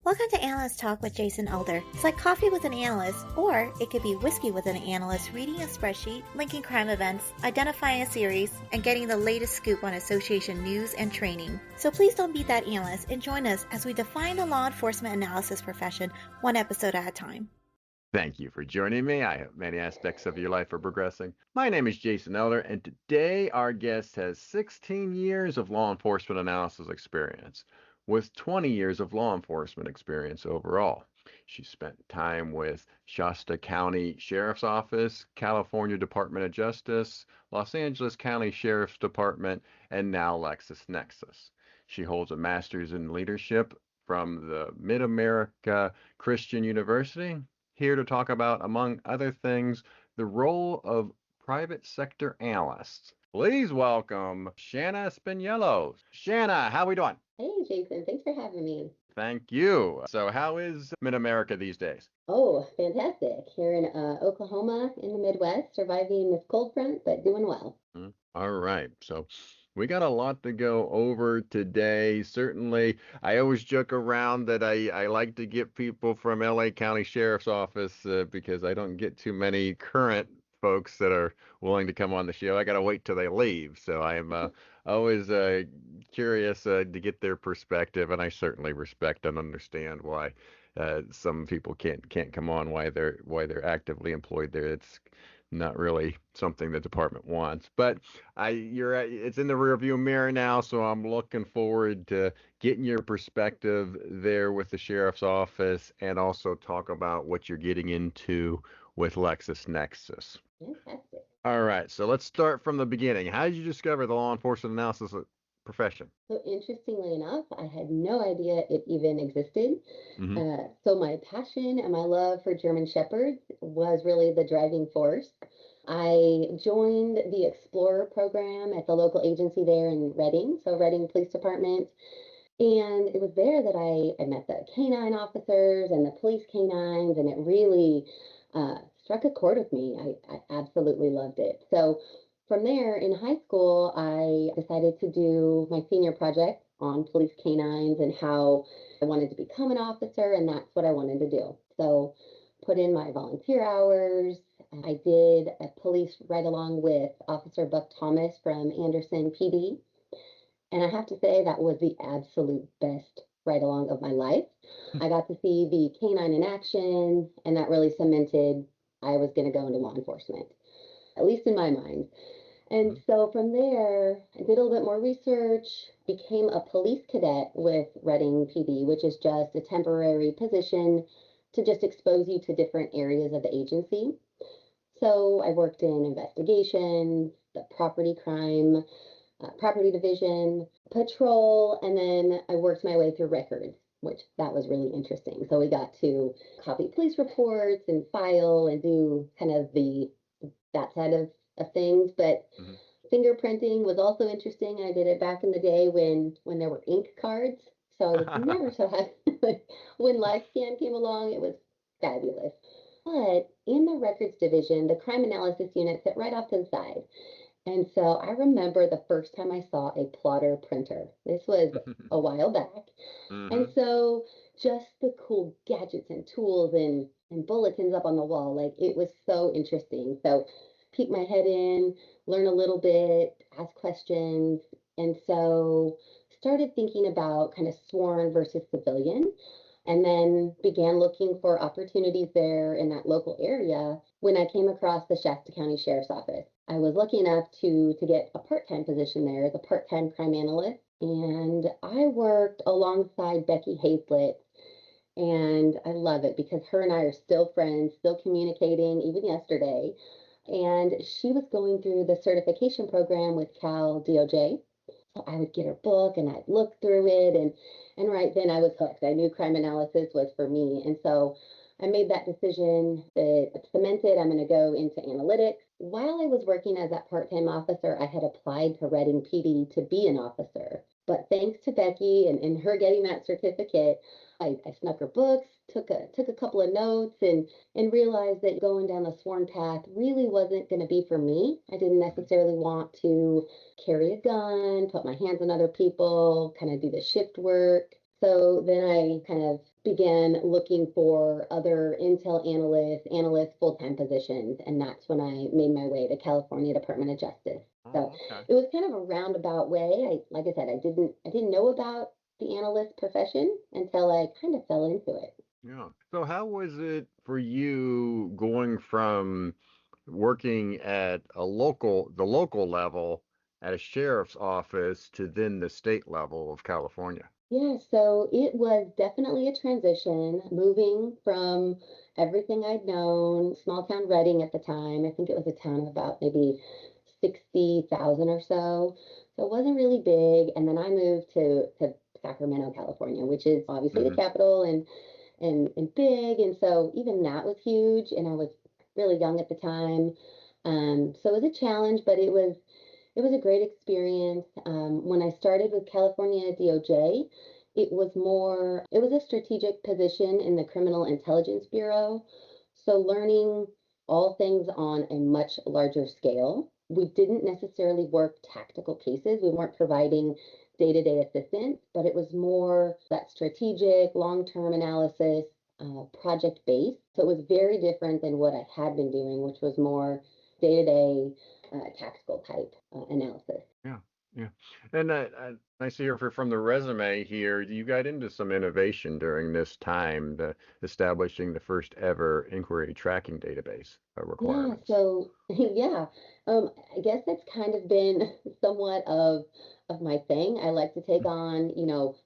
Welcome to Analyst Talk with Jason Elder. It's like coffee with an analyst, or it could be whiskey with an analyst reading a spreadsheet, linking crime events, identifying a series, and getting the latest scoop on association news and training. So please don't beat that analyst and join us as we define the law enforcement analysis profession one episode at a time. Thank you for joining me. I hope many aspects of your life are progressing. My name is Jason Elder, and today our guest has 16 years of law enforcement analysis experience, with 20 years of law enforcement experience overall. She spent time with Shasta County Sheriff's Office, California Department of Justice, Los Angeles County Sheriff's Department, and now LexisNexis. She holds a master's in leadership from the Mid-America Christian University. Here to talk about, among other things, the role of private sector analysts. Please welcome Shanna Spagnuolo. Shanna, how are we doing? Hey, Jason. Thanks for having me. Thank you. So how is Mid-America these days? Oh, fantastic. Here in Oklahoma in the Midwest, surviving this cold front, but doing well. All right. So we got a lot to go over today. Certainly, I always joke around that I like to get people from LA County Sheriff's Office because I don't get too many current folks that are willing to come on the show. I got to wait till they leave. So I am always curious to get their perspective, and I certainly respect and understand why some people can't come on, why they're actively employed there. It's not really something the department wants, but it's in the rearview mirror now, so I'm looking forward to getting your perspective there with the sheriff's office, and also talk about what you're getting into with LexisNexis. Fantastic. All right, so let's start from the beginning. How did you discover the law enforcement analysis profession? So interestingly enough, I had no idea it even existed. So my passion and my love for German Shepherds was really the driving force. I joined the Explorer program at the local agency there in Redding, so Redding Police Department. And it was there that I met the canine officers and the police canines, and it really struck a chord with me. I absolutely loved it. So from there, in high school, I decided to do my senior project on police canines and how I wanted to become an officer, and that's what I wanted to do. So put in my volunteer hours. I did a police ride-along with Officer Buck Thomas from Anderson PD. And I have to say that was the absolute best ride-along of my life. I got to see the canine in action, and that really cemented I was going to go into law enforcement, at least in my mind. And so from there, I did a little bit more research, became a police cadet with Redding PD, which is just a temporary position to just expose you to different areas of the agency. So I worked in investigations, the property crime, property division, patrol, and then I worked my way through records, which that was really interesting. So we got to copy police reports and file and do kind of that side of things. But fingerprinting was also interesting. I did it back in the day when there were ink cards. So I was never so happy. When LiveScan came along, it was fabulous. But in the records division, the crime analysis unit sit right off to the side. And so I remember the first time I saw a plotter printer. This was a while back. And so just the cool gadgets and tools and bulletins up on the wall, like it was so interesting. So peek my head in, learn a little bit, ask questions. And so started thinking about kind of sworn versus civilian, and then began looking for opportunities there in that local area when I came across the Shasta County Sheriff's Office. I was lucky enough to get a part-time position there as a part-time crime analyst, and I worked alongside Becky Hazlett, and I love it because her and I are still friends, still communicating, even yesterday. And she was going through the certification program with Cal DOJ. So I would get her book and I'd look through it, and right then I was hooked. I knew crime analysis was for me. And so I made that decision that cemented I'm going to go into analytics. While I was working as that part-time officer, I had applied to Redding PD to be an officer. But thanks to Becky and her getting that certificate, I snuck her books, took a couple of notes, and realized that going down the sworn path really wasn't going to be for me. I didn't necessarily want to carry a gun, put my hands on other people, kind of do the shift work. So then I kind of began looking for other intel analyst full-time positions. And that's when I made my way to California Department of Justice. So Okay. it was kind of a roundabout way. Like I said, I didn't know about the analyst profession until I kind of fell into it. Yeah. So how was it for you going from working at the local level at a sheriff's office to then the state level of California? Yeah, so it was definitely a transition, moving from everything I'd known, small town Reading at the time. I think it was a town of about maybe 60,000 or so. So it wasn't really big. And then I moved to Sacramento, California, which is obviously the Hmm. capital and big. And so even that was huge. And I was really young at the time. So it was a challenge, but it was a great experience. When I started with California DOJ, it was a strategic position in the Criminal Intelligence Bureau. So learning all things on a much larger scale. We didn't necessarily work tactical cases. We weren't providing day-to-day assistance, but it was more that strategic, long-term analysis, project-based. So it was very different than what I had been doing, which was more day-to-day tactical type analysis. Yeah, yeah. And I see here from the resume here, you got into some innovation during this time, establishing the first ever inquiry tracking database Yeah, requirements. so yeah, I guess that's kind of been somewhat of my thing. I like to take on,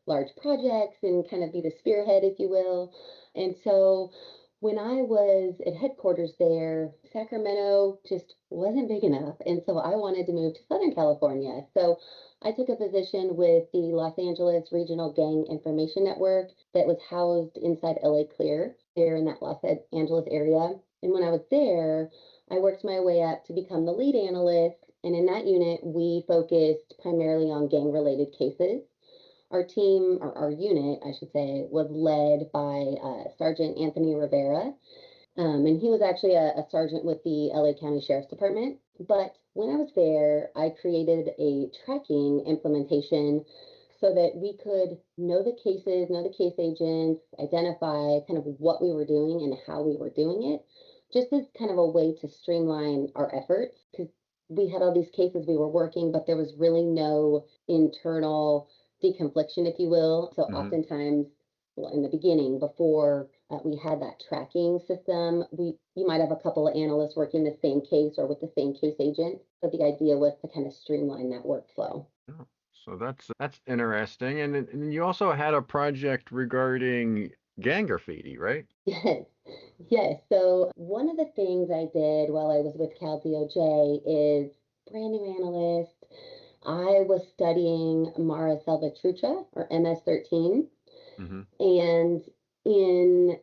large projects and kind of be the spearhead, if you will. And so when I was at headquarters there, Sacramento just wasn't big enough. And so I wanted to move to Southern California. So I took a position with the Los Angeles Regional Gang Information Network that was housed inside LA Clear, there in that Los Angeles area. And when I was there, I worked my way up to become the lead analyst. And in that unit, we focused primarily on gang related cases. Our team, or our unit, I should say, was led by Sergeant Anthony Rivera. And he was actually a sergeant with the LA County Sheriff's Department. But when I was there, I created a tracking implementation so that we could know the cases, know the case agents, identify kind of what we were doing and how we were doing it, just as kind of a way to streamline our efforts. Because we had all these cases we were working, but there was really no internal deconfliction, if you will. So Hmm. oftentimes, well, in the beginning, before we had that tracking system, you might have a couple of analysts working the same case or with the same case agent. So the idea was to kind of streamline that workflow. Yeah. So that's interesting. And you also had a project regarding gang graffiti, right? Yes, yes. So one of the things I did while I was with Cal DOJ is brand new analyst. I was studying Mara Salvatrucha or MS-13, Hmm. and in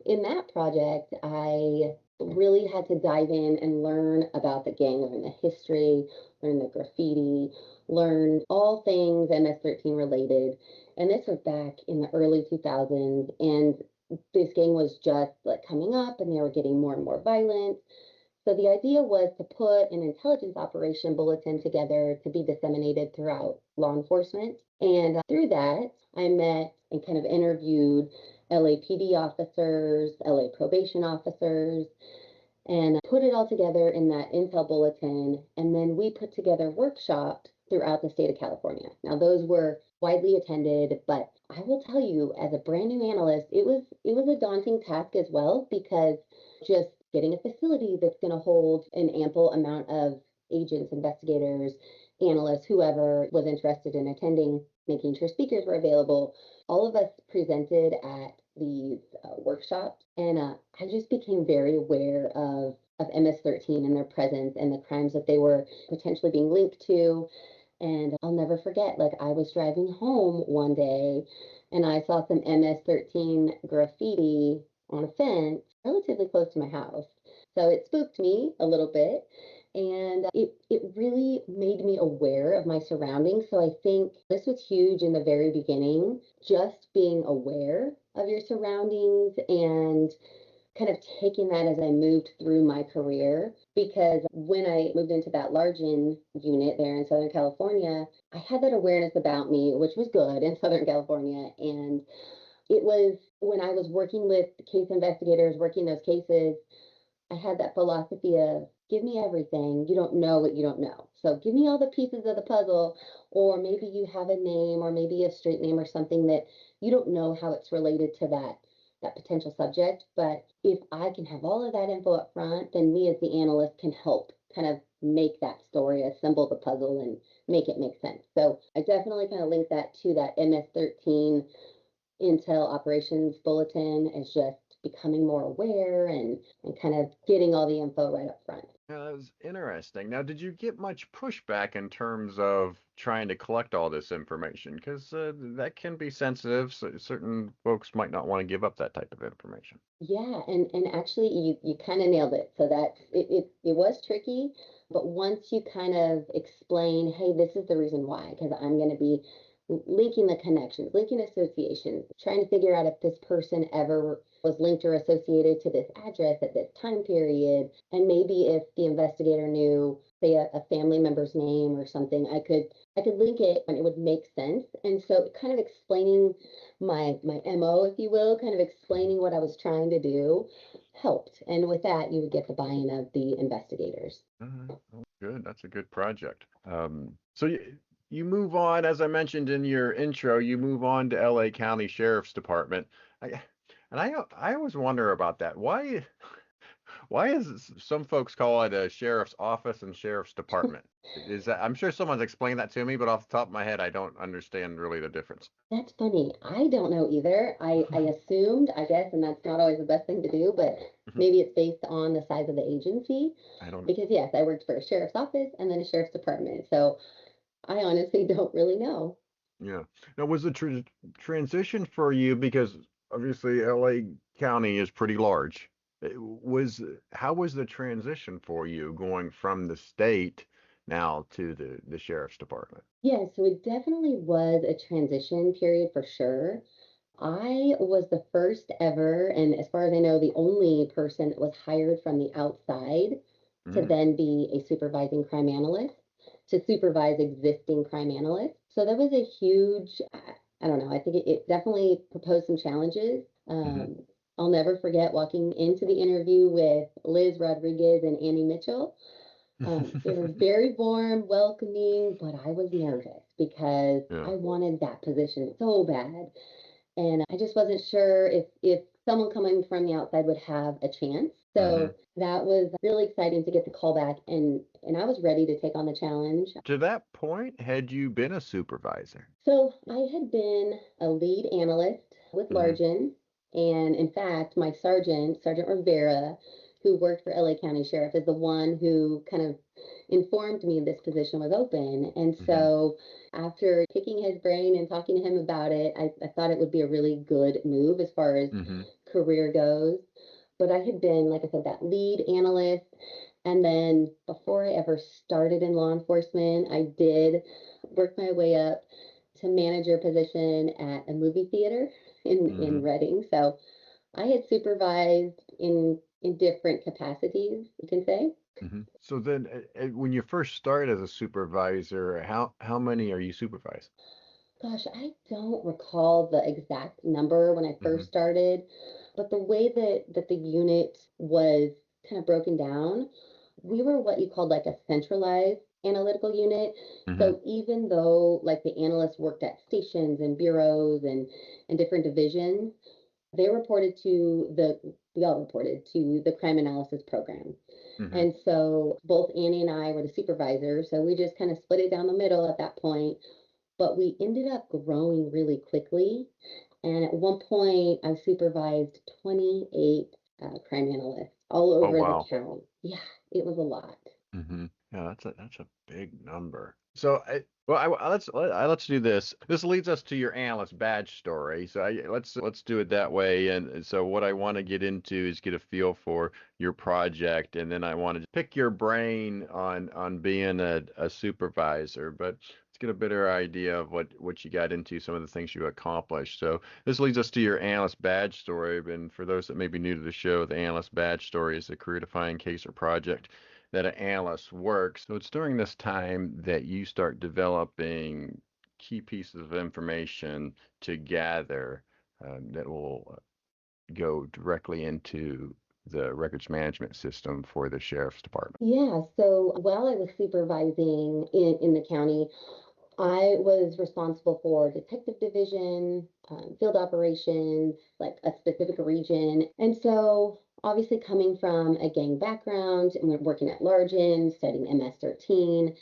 in that project, I really had to dive in and learn about the gang, learn the history, learn the graffiti, learn all things MS-13 related. And this was back in the early 2000s, and this gang was just like coming up, and they were getting more and more violent. So the idea was to put an intelligence operation bulletin together to be disseminated throughout law enforcement. And through that, I met and kind of interviewed LAPD officers, LA probation officers, and put it all together in that intel bulletin. And then we put together workshops throughout the state of California. Now, those were widely attended, but I will tell you, as a brand new analyst, it was a daunting task as well, because just getting a facility that's going to hold an ample amount of agents, investigators, analysts, whoever was interested in attending, making sure speakers were available. All of us presented at these workshops, and I just became very aware of MS-13 and their presence and the crimes that they were potentially being linked to. And I'll never forget, like, I was driving home one day and I saw some MS-13 graffiti on a fence relatively close to my house. So it spooked me a little bit, and it really made me aware of my surroundings. So I think this was huge in the very beginning, just being aware of your surroundings and kind of taking that as I moved through my career. Because when I moved into that Largen unit there in Southern California, I had that awareness about me, which was good in Southern California. And it was when I was working with case investigators, working those cases, I had that philosophy of give me everything. You don't know what you don't know. So give me all the pieces of the puzzle, or maybe you have a name or maybe a street name or something that you don't know how it's related to that potential subject. But if I can have all of that info up front, then me as the analyst can help kind of make that story, assemble the puzzle and make it make sense. So I definitely kind of link that to that MS-13 Intel Operations Bulletin as just becoming more aware and kind of getting all the info right up front. Yeah, that was interesting. Now, did you get much pushback in terms of trying to collect all this information? Because that can be sensitive. So certain folks might not want to give up that type of information. Yeah, and actually you kind of nailed it. So that it was tricky, but once you kind of explain, hey, this is the reason why, because I'm going to be linking the connections, linking associations, trying to figure out if this person ever was linked or associated to this address at this time period, and maybe if the investigator knew, say, a family member's name or something, I could link it and it would make sense. And so kind of explaining my MO, if you will, kind of explaining what I was trying to do helped. And with that, you would get the buy-in of the investigators. Oh, good. That's a good project. So you move on, as I mentioned in your intro, you move on to LA County Sheriff's Department. I, I always wonder about that. Why is some folks call it a sheriff's office and sheriff's department? Is that, I'm sure someone's explained that to me, but off the top of my head, I don't understand really the difference. That's funny. I don't know either. I assumed, I guess, and that's not always the best thing to do, but maybe it's based on the size of the agency. I don't. Because yes, I worked for a sheriff's office and then a sheriff's department. So I honestly don't really know. Yeah. Now, was the transition for you, because obviously LA County is pretty large. How was the transition for you going from the state now to the sheriff's department? Yeah, so it definitely was a transition period for sure. I was the first ever, and as far as I know, the only person that was hired from the outside to Mm, then be a supervising crime analyst, to supervise existing crime analysts. So that was a huge, I don't know, I think it definitely proposed some challenges. mm-hmm. I'll never forget walking into the interview with Liz Rodriguez and Annie Mitchell. They were very warm, welcoming, but I was nervous because Yeah. I wanted that position so bad. And I just wasn't sure if someone coming from the outside would have a chance. Hmm. So that was really exciting to get the call back and I was ready to take on the challenge. To that point, had you been a supervisor? So I had been a lead analyst with Hmm. Largen, and in fact, my Sergeant Rivera, who worked for LA County Sheriff, is the one who kind of informed me this position was open. And Hmm. so after picking his brain and talking to him about it, I thought it would be a really good move as far as Hmm. career goes. But I had been, like I said, that lead analyst. And then before I ever started in law enforcement, I did work my way up to manager position at a movie theater in Hmm. Reading. So I had supervised in different capacities, you can say. Hmm. So then, when you first started as a supervisor, how many are you supervised? Gosh, I don't recall the exact number when I Hmm. first started, but the way that the unit was kind of broken down, we were what you called like a centralized analytical unit. Hmm. So even though like the analysts worked at stations and bureaus and different divisions, they reported to we all reported to the crime analysis program. Hmm. And so both Annie and I were the supervisors. So we just kind of split it down the middle at that point. But we ended up growing really quickly. And at one point, I supervised 28 crime analysts all Oh, over the wow. county. Yeah, it was a lot. Hmm. Yeah, that's a big number. So, let's do this. This leads us to your analyst badge story. So, let's do it that way. And so, what I want to get into is get a feel for your project, and then I want to pick your brain on being a supervisor. But let's get a better idea of what you got into, some of the things you accomplished. So, this leads us to your analyst badge story. And for those that may be new to the show, the analyst badge story is a career-defining case or project that an analyst works. So it's during this time that you start developing key pieces of information to gather that will go directly into the records management system for the sheriff's department? Yeah, so while I was supervising in the county, I was responsible for detective division, field operations, like a specific region. And so, obviously, coming from a gang background and working at Largen, studying MS-13,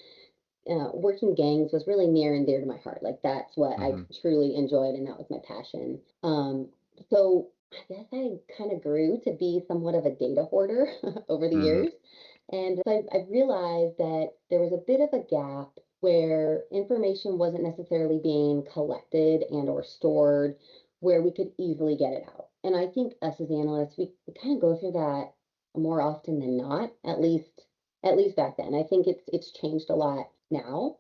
working gangs was really near and dear to my heart. Like, that's what I truly enjoyed, and that was my passion. So, I guess I kind of grew to be somewhat of a data hoarder over the years. And so I realized that there was a bit of a gap where information wasn't necessarily being collected and or stored where we could easily get it out. And I think us as analysts, we kind of go through that more often than not, at least back then. I think it's changed a lot now,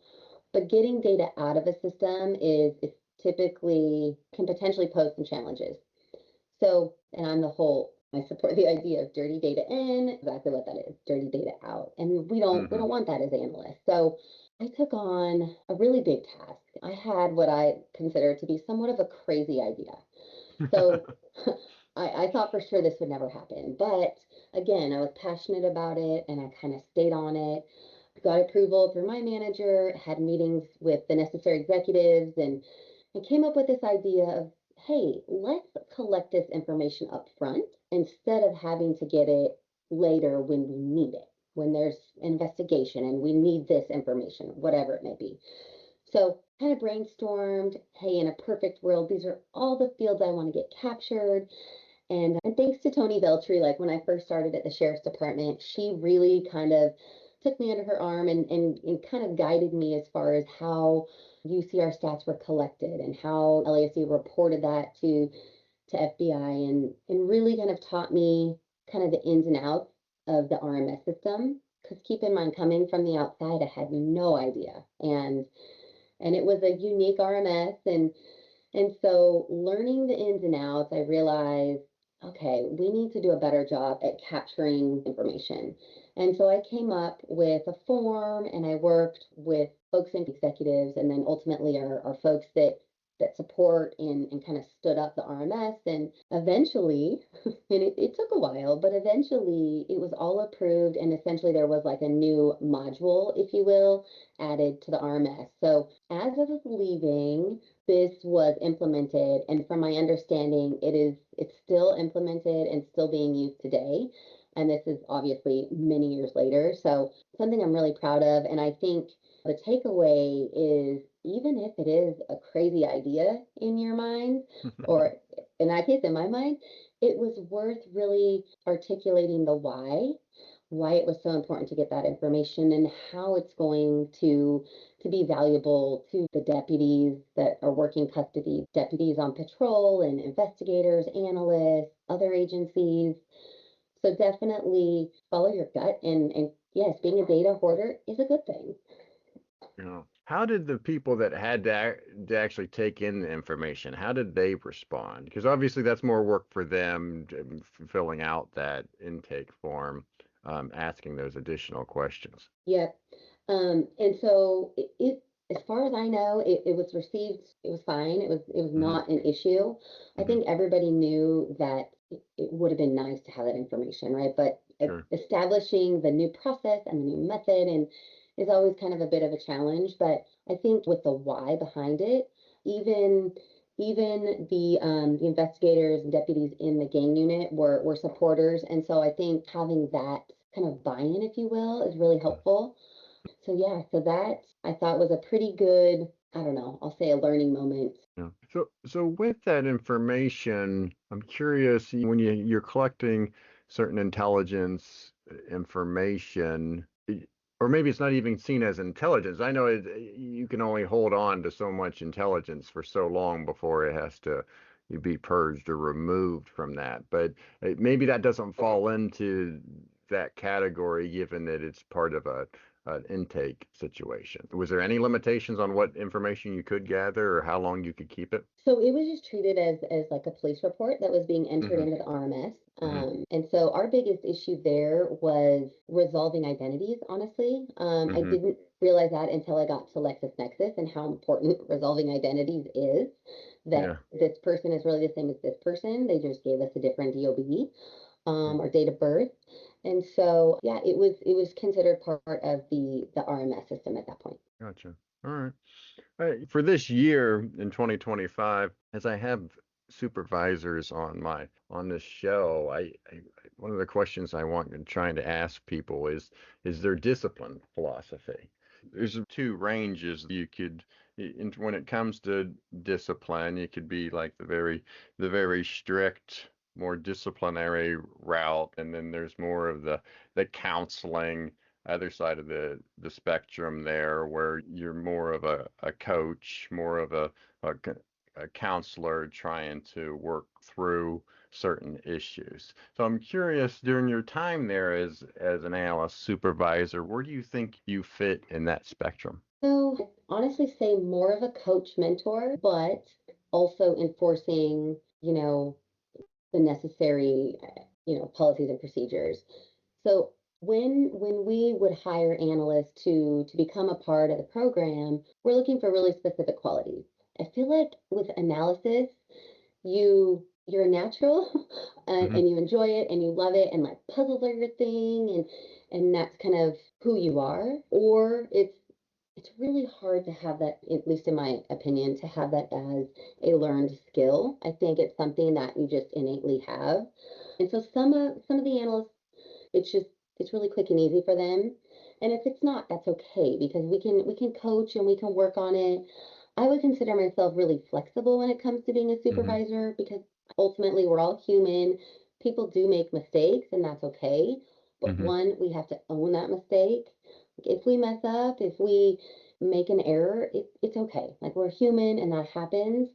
but getting data out of a system is typically can potentially pose some challenges. So, and I support the idea of dirty data in, exactly what that is, dirty data out. And we don't want that as analysts. So I took on a really big task. I had what I consider to be somewhat of a crazy idea. So I thought for sure this would never happen. But again, I was passionate about it and I kind of stayed on it, got approval through my manager, had meetings with the necessary executives, and came up with this idea of, hey, let's collect this information up front instead of having to get it later when we need it, when there's investigation and we need this information, whatever it may be. So kind of brainstormed, hey, in a perfect world, these are all the fields I want to get captured. And thanks to Tony Veltri, like when I first started at the sheriff's department, she really kind of took me under her arm and kind of guided me as far as how UCR stats were collected and how LASC reported that to FBI and really kind of taught me kind of the ins and outs of the RMS system. Because keep in mind, coming from the outside, I had no idea. And it was a unique RMS and so learning the ins and outs, I realized, okay, we need to do a better job at capturing information. And so I came up with a form and I worked with folks and executives and then ultimately our folks that support and kind of stood up the RMS. And eventually, and it took a while, but eventually it was all approved. And essentially there was like a new module, if you will, added to the RMS. So as I was leaving, this was implemented, and from my understanding, it's still implemented and still being used today. And this is obviously many years later. So something I'm really proud of. And I think the takeaway is even if it is a crazy idea in your mind, or in that case, in my mind, it was worth really articulating the why it was so important to get that information and how it's going to be valuable to the deputies that are working custody, deputies on patrol and investigators, analysts, other agencies. So definitely follow your gut and yes, being a data hoarder is a good thing. How did the people that had to actually take in the information, how did they respond? Because obviously that's more work for them, filling out that intake form, asking those additional questions. Yep. And so as far as I know, it was received, it was fine. It was not an issue. I think everybody knew that it would have been nice to have that information, right? But Sure. establishing the new process and the new method and is always kind of a bit of a challenge. But I think with the why behind it, even the investigators and deputies in the gang unit were supporters. And so I think having that kind of buy-in, if you will, is really helpful. So yeah, so that I thought was a pretty good, I don't know, I'll say a learning moment. Yeah. So with that information, I'm curious when you're collecting certain intelligence information, or maybe it's not even seen as intelligence. I know you can only hold on to so much intelligence for so long before it has to be purged or removed from that. But maybe that doesn't fall into that category, given that it's part of an intake situation. Was there any limitations on what information you could gather or how long you could keep it? So it was just treated as like a police report that was being entered Mm-hmm. into the RMS. Mm-hmm. And so our biggest issue there was resolving identities, honestly. I Mm-hmm. didn't realize that until I got to LexisNexis and how important resolving identities is, that Yeah. this person is really the same as this person. They just gave us a different DOB Mm. or date of birth. And so, yeah, it was considered part of the RMS system at that point. Gotcha. All right. For this year in 2025, as I have supervisors on this show, one of the questions I want and trying to ask people is their discipline philosophy. There's two ranges you could, when it comes to discipline, it could be like the very strict, more disciplinary route, and then there's more of the counseling other side of the spectrum there, where you're more of a coach, more of a, a counselor trying to work through certain issues. So I'm curious, during your time there as an analyst supervisor, where do you think you fit in that spectrum? So I'd honestly say more of a coach mentor, but also enforcing, the necessary, policies and procedures. So when we would hire analysts to become a part of the program, we're looking for really specific qualities. I feel like with analysis, you're a natural Hmm. and you enjoy it and you love it and like puzzles are your thing and that's kind of who you are, or it's really hard to have that, at least in my opinion, to have that as a learned skill. I think it's something that you just innately have. And so some of the analysts, it's just it's really quick and easy for them. And if it's not, that's okay because we can coach and we can work on it. I would consider myself really flexible when it comes to being a Hmm. supervisor because ultimately we're all human. People do make mistakes and that's okay. But Hmm. one, we have to own that mistake. If we mess up, if we make an error, it's okay. Like we're human and that happens.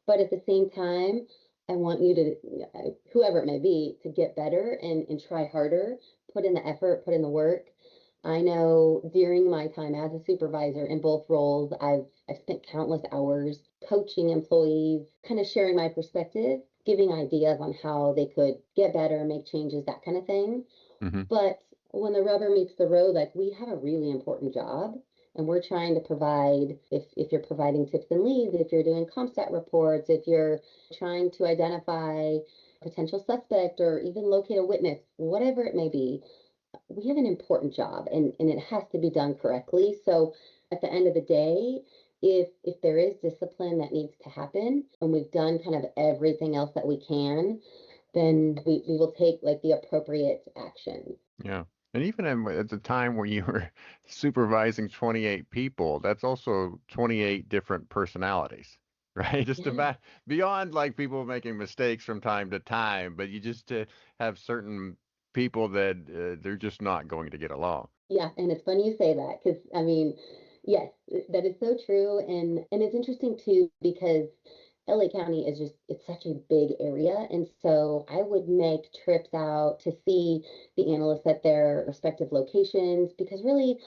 But at the same time, I want you to, whoever it may be, to get better and try harder, put in the effort, put in the work. I know during my time as a supervisor in both roles, I've spent countless hours coaching employees, kind of sharing my perspective, giving ideas on how they could get better, make changes, that kind of thing. Hmm. But when the rubber meets the road, like we have a really important job and we're trying to provide, if you're providing tips and leads, if you're doing CompStat reports, if you're trying to identify potential suspect or even locate a witness, whatever it may be, we have an important job and it has to be done correctly. So at the end of the day, if there is discipline that needs to happen and we've done kind of everything else that we can, then we will take like the appropriate action. Yeah. And even at the time when you were supervising 28 people, that's also 28 different personalities, right? Just Yeah. about beyond like people making mistakes from time to time, but you just have certain people that they're just not going to get along. Yeah, and it's funny you say that because I mean, yes, that is so true, and it's interesting too because LA County is just it's such a big area, and so I would make trips out to see the analysts at their respective locations because really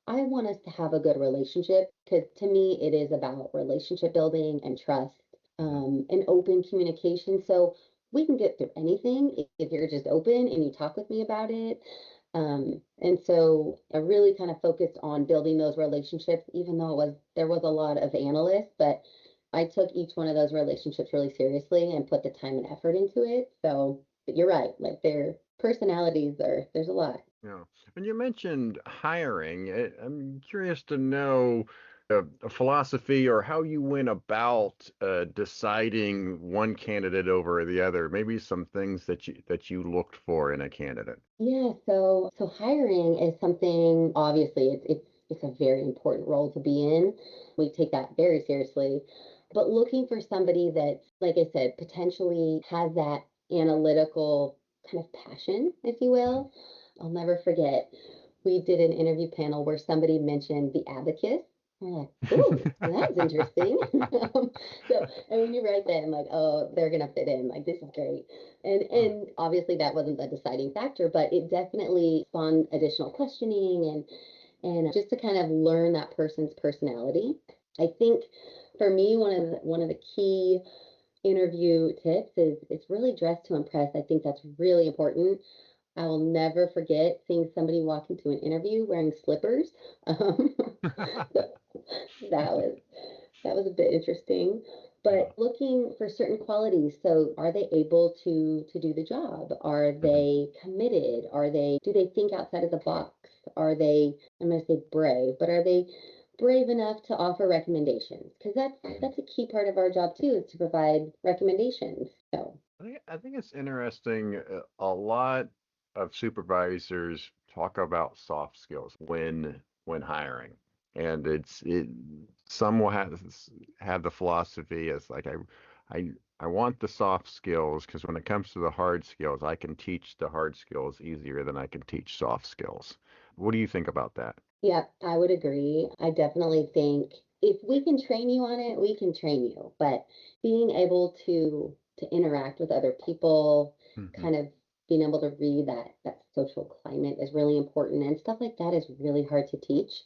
I want us to have a good relationship because to me it is about relationship building and trust Hmm. and open communication. So we can get through anything if you're just open and you talk with me about it. And so I really kind of focused on building those relationships, even though there was a lot of analysts, but I took each one of those relationships really seriously and put the time and effort into it. So, but you're right, like their personalities there's a lot. Yeah. And you mentioned hiring. I'm curious to know a philosophy or how you went about deciding one candidate over the other. Maybe some things that you looked for in a candidate. Yeah, so hiring is something obviously it's a very important role to be in. We take that very seriously. But looking for somebody that, like I said, potentially has that analytical kind of passion, if you will. I'll never forget. We did an interview panel where somebody mentioned the abacus. We're like, ooh, that's interesting. So, and we knew right then, like, oh, they're gonna fit in. Like, this is great. And obviously that wasn't the deciding factor, but it definitely spawned additional questioning and just to kind of learn that person's personality. I think for me, one of the key interview tips is really dress to impress. I think that's really important. I will never forget seeing somebody walk into an interview wearing slippers. So that was that was a bit interesting. Yeah. But looking for certain qualities. So are they able to do the job? Are they committed? Do they think outside of the box? Are they, I'm going to say brave, but are they brave enough to offer recommendations? Because that's a key part of our job too, is to provide recommendations. So I think it's interesting. A lot of supervisors talk about soft skills when hiring, and some will have the philosophy as like I I want the soft skills because when it comes to the hard skills, I can teach the hard skills easier than I can teach soft skills. What do you think about that? yeah, I would agree. I definitely think if we can train you on it, we can train you. But being able to interact with other people, Hmm. kind of being able to read that social climate is really important, and stuff like that is really hard to teach.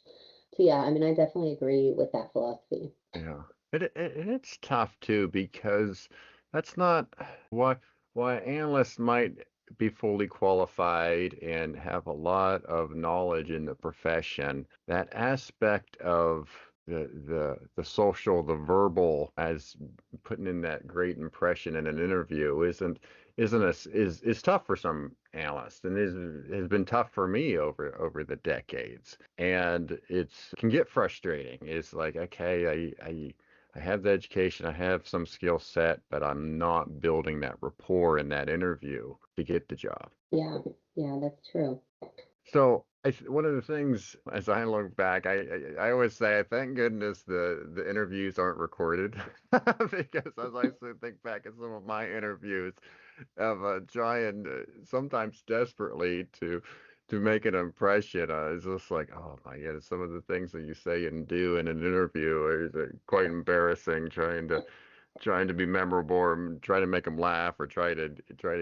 So yeah, I mean, I definitely agree with that philosophy. Yeah. And it's tough too because that's not why analysts might be fully qualified and have a lot of knowledge in the profession. That aspect of the social, the verbal, as putting in that great impression in an interview is tough for some analysts and has been tough for me over the decades. And it's can get frustrating. It's like, okay, I have the education, I have some skill set, but I'm not building that rapport in that interview to get the job. Yeah, yeah, that's true. So one of the things as I look back, I always say, thank goodness the interviews aren't recorded because as I think back at some of my interviews of trying sometimes desperately to make an impression, it's just like, oh my God, some of the things that you say and do in an interview are quite embarrassing. Trying to be memorable or try to make them laugh or try to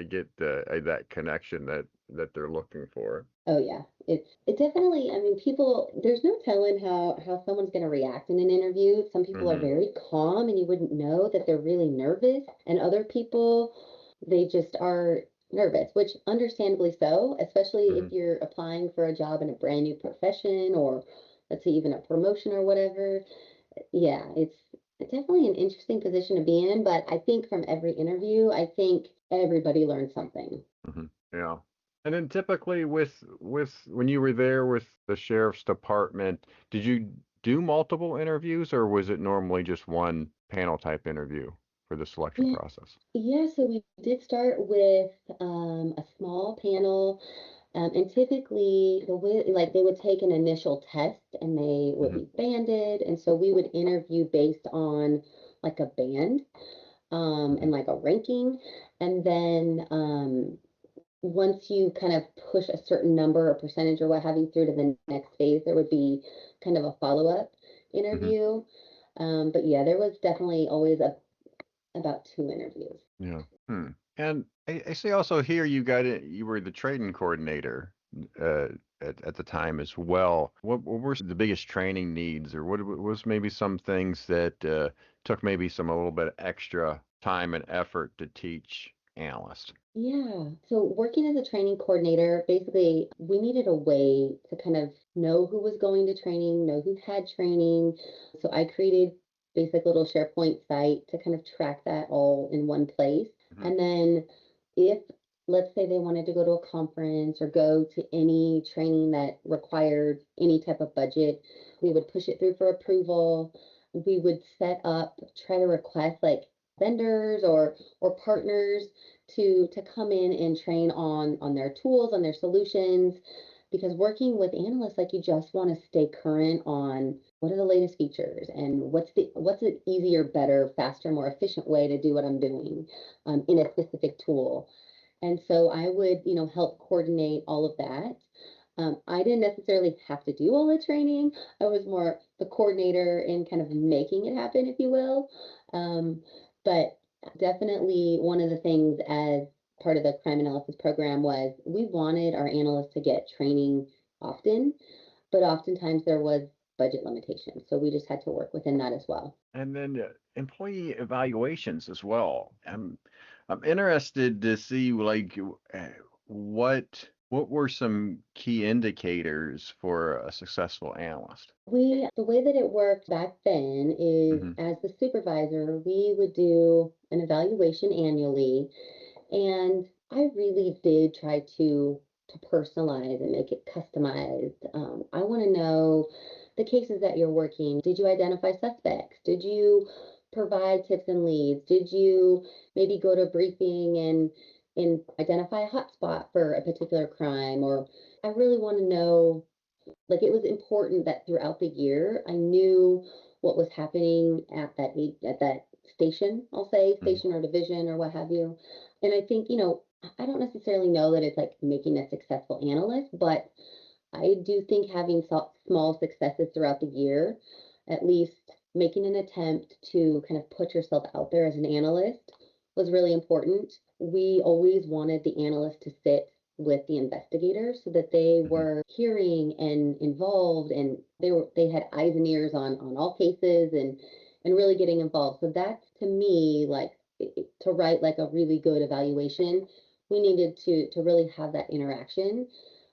get that connection that they're looking for. Oh yeah, it definitely. I mean, people. There's no telling how someone's going to react in an interview. Some people are Hmm. very calm, and you wouldn't know that they're really nervous. And other people, they just are nervous, which understandably so. Especially if Hmm. you're applying for a job in a brand new profession, or let's say even a promotion or whatever. Yeah, it's definitely an interesting position to be in. But I think from every interview, I think everybody learns something. Hmm. Yeah. And then typically with when you were there with the sheriff's department, did you do multiple interviews or was it normally just one panel type interview for the selection Yeah, process? yeah, so we did start with a small panel, and typically the way like they would take an initial test and they would Hmm. be banded, and so we would interview based on like a band, Hmm. and like a ranking, and then once you kind of push a certain number or percentage or what have you through to the next phase, there would be kind of a follow-up Hmm. interview. But yeah, there was definitely always about two interviews. Yeah. Hmm. And I see also here you were the training coordinator uh, at the time as well. What were the biggest training needs, or what was maybe some things that took maybe some a little bit extra time and effort to teach analysts? Yeah. So working as a training coordinator, basically, we needed a way to kind of know who was going to training, know who had training. So I created basic little SharePoint site to kind of track that all in one place. Hmm. And then if, let's say they wanted to go to a conference or go to any training that required any type of budget, we would push it through for approval. We would set up, try to request like vendors or partners to come in and train on their tools, on their solutions, because working with analysts, like, you just want to stay current on what are the latest features and what's an easier, better, faster, more efficient way to do what I'm doing, in a specific tool. And so I would, help coordinate all of that. I didn't necessarily have to do all the training. I was more the coordinator in kind of making it happen, if you will. But definitely one of the things as part of the crime analysis program was we wanted our analysts to get training often. but oftentimes there was budget limitations. So we just had to work within that as well. And then employee evaluations as well. I'm interested to see like what were some key indicators for a successful analyst? The way that it worked back then is Hmm. as the supervisor, we would do an evaluation annually. And I really did try to personalize and make it customized. I want to know the cases that you're working. Did you identify suspects? Did you provide tips and leads? Did you maybe go to briefing and identify a hotspot for a particular crime? Or I really want to know, like, it was important that throughout the year I knew what was happening at that station, I'll say Hmm. station or division or what have you. And I think, I don't necessarily know that it's like making a successful analyst, but I do think having small successes throughout the year, at least making an attempt to kind of put yourself out there as an analyst, was really important. We always wanted the analyst to sit with the investigators so that they Hmm. were hearing and involved, and they had eyes and ears on all cases and really getting involved. So that's, to me, like, to write like a really good evaluation, we needed to really have that interaction.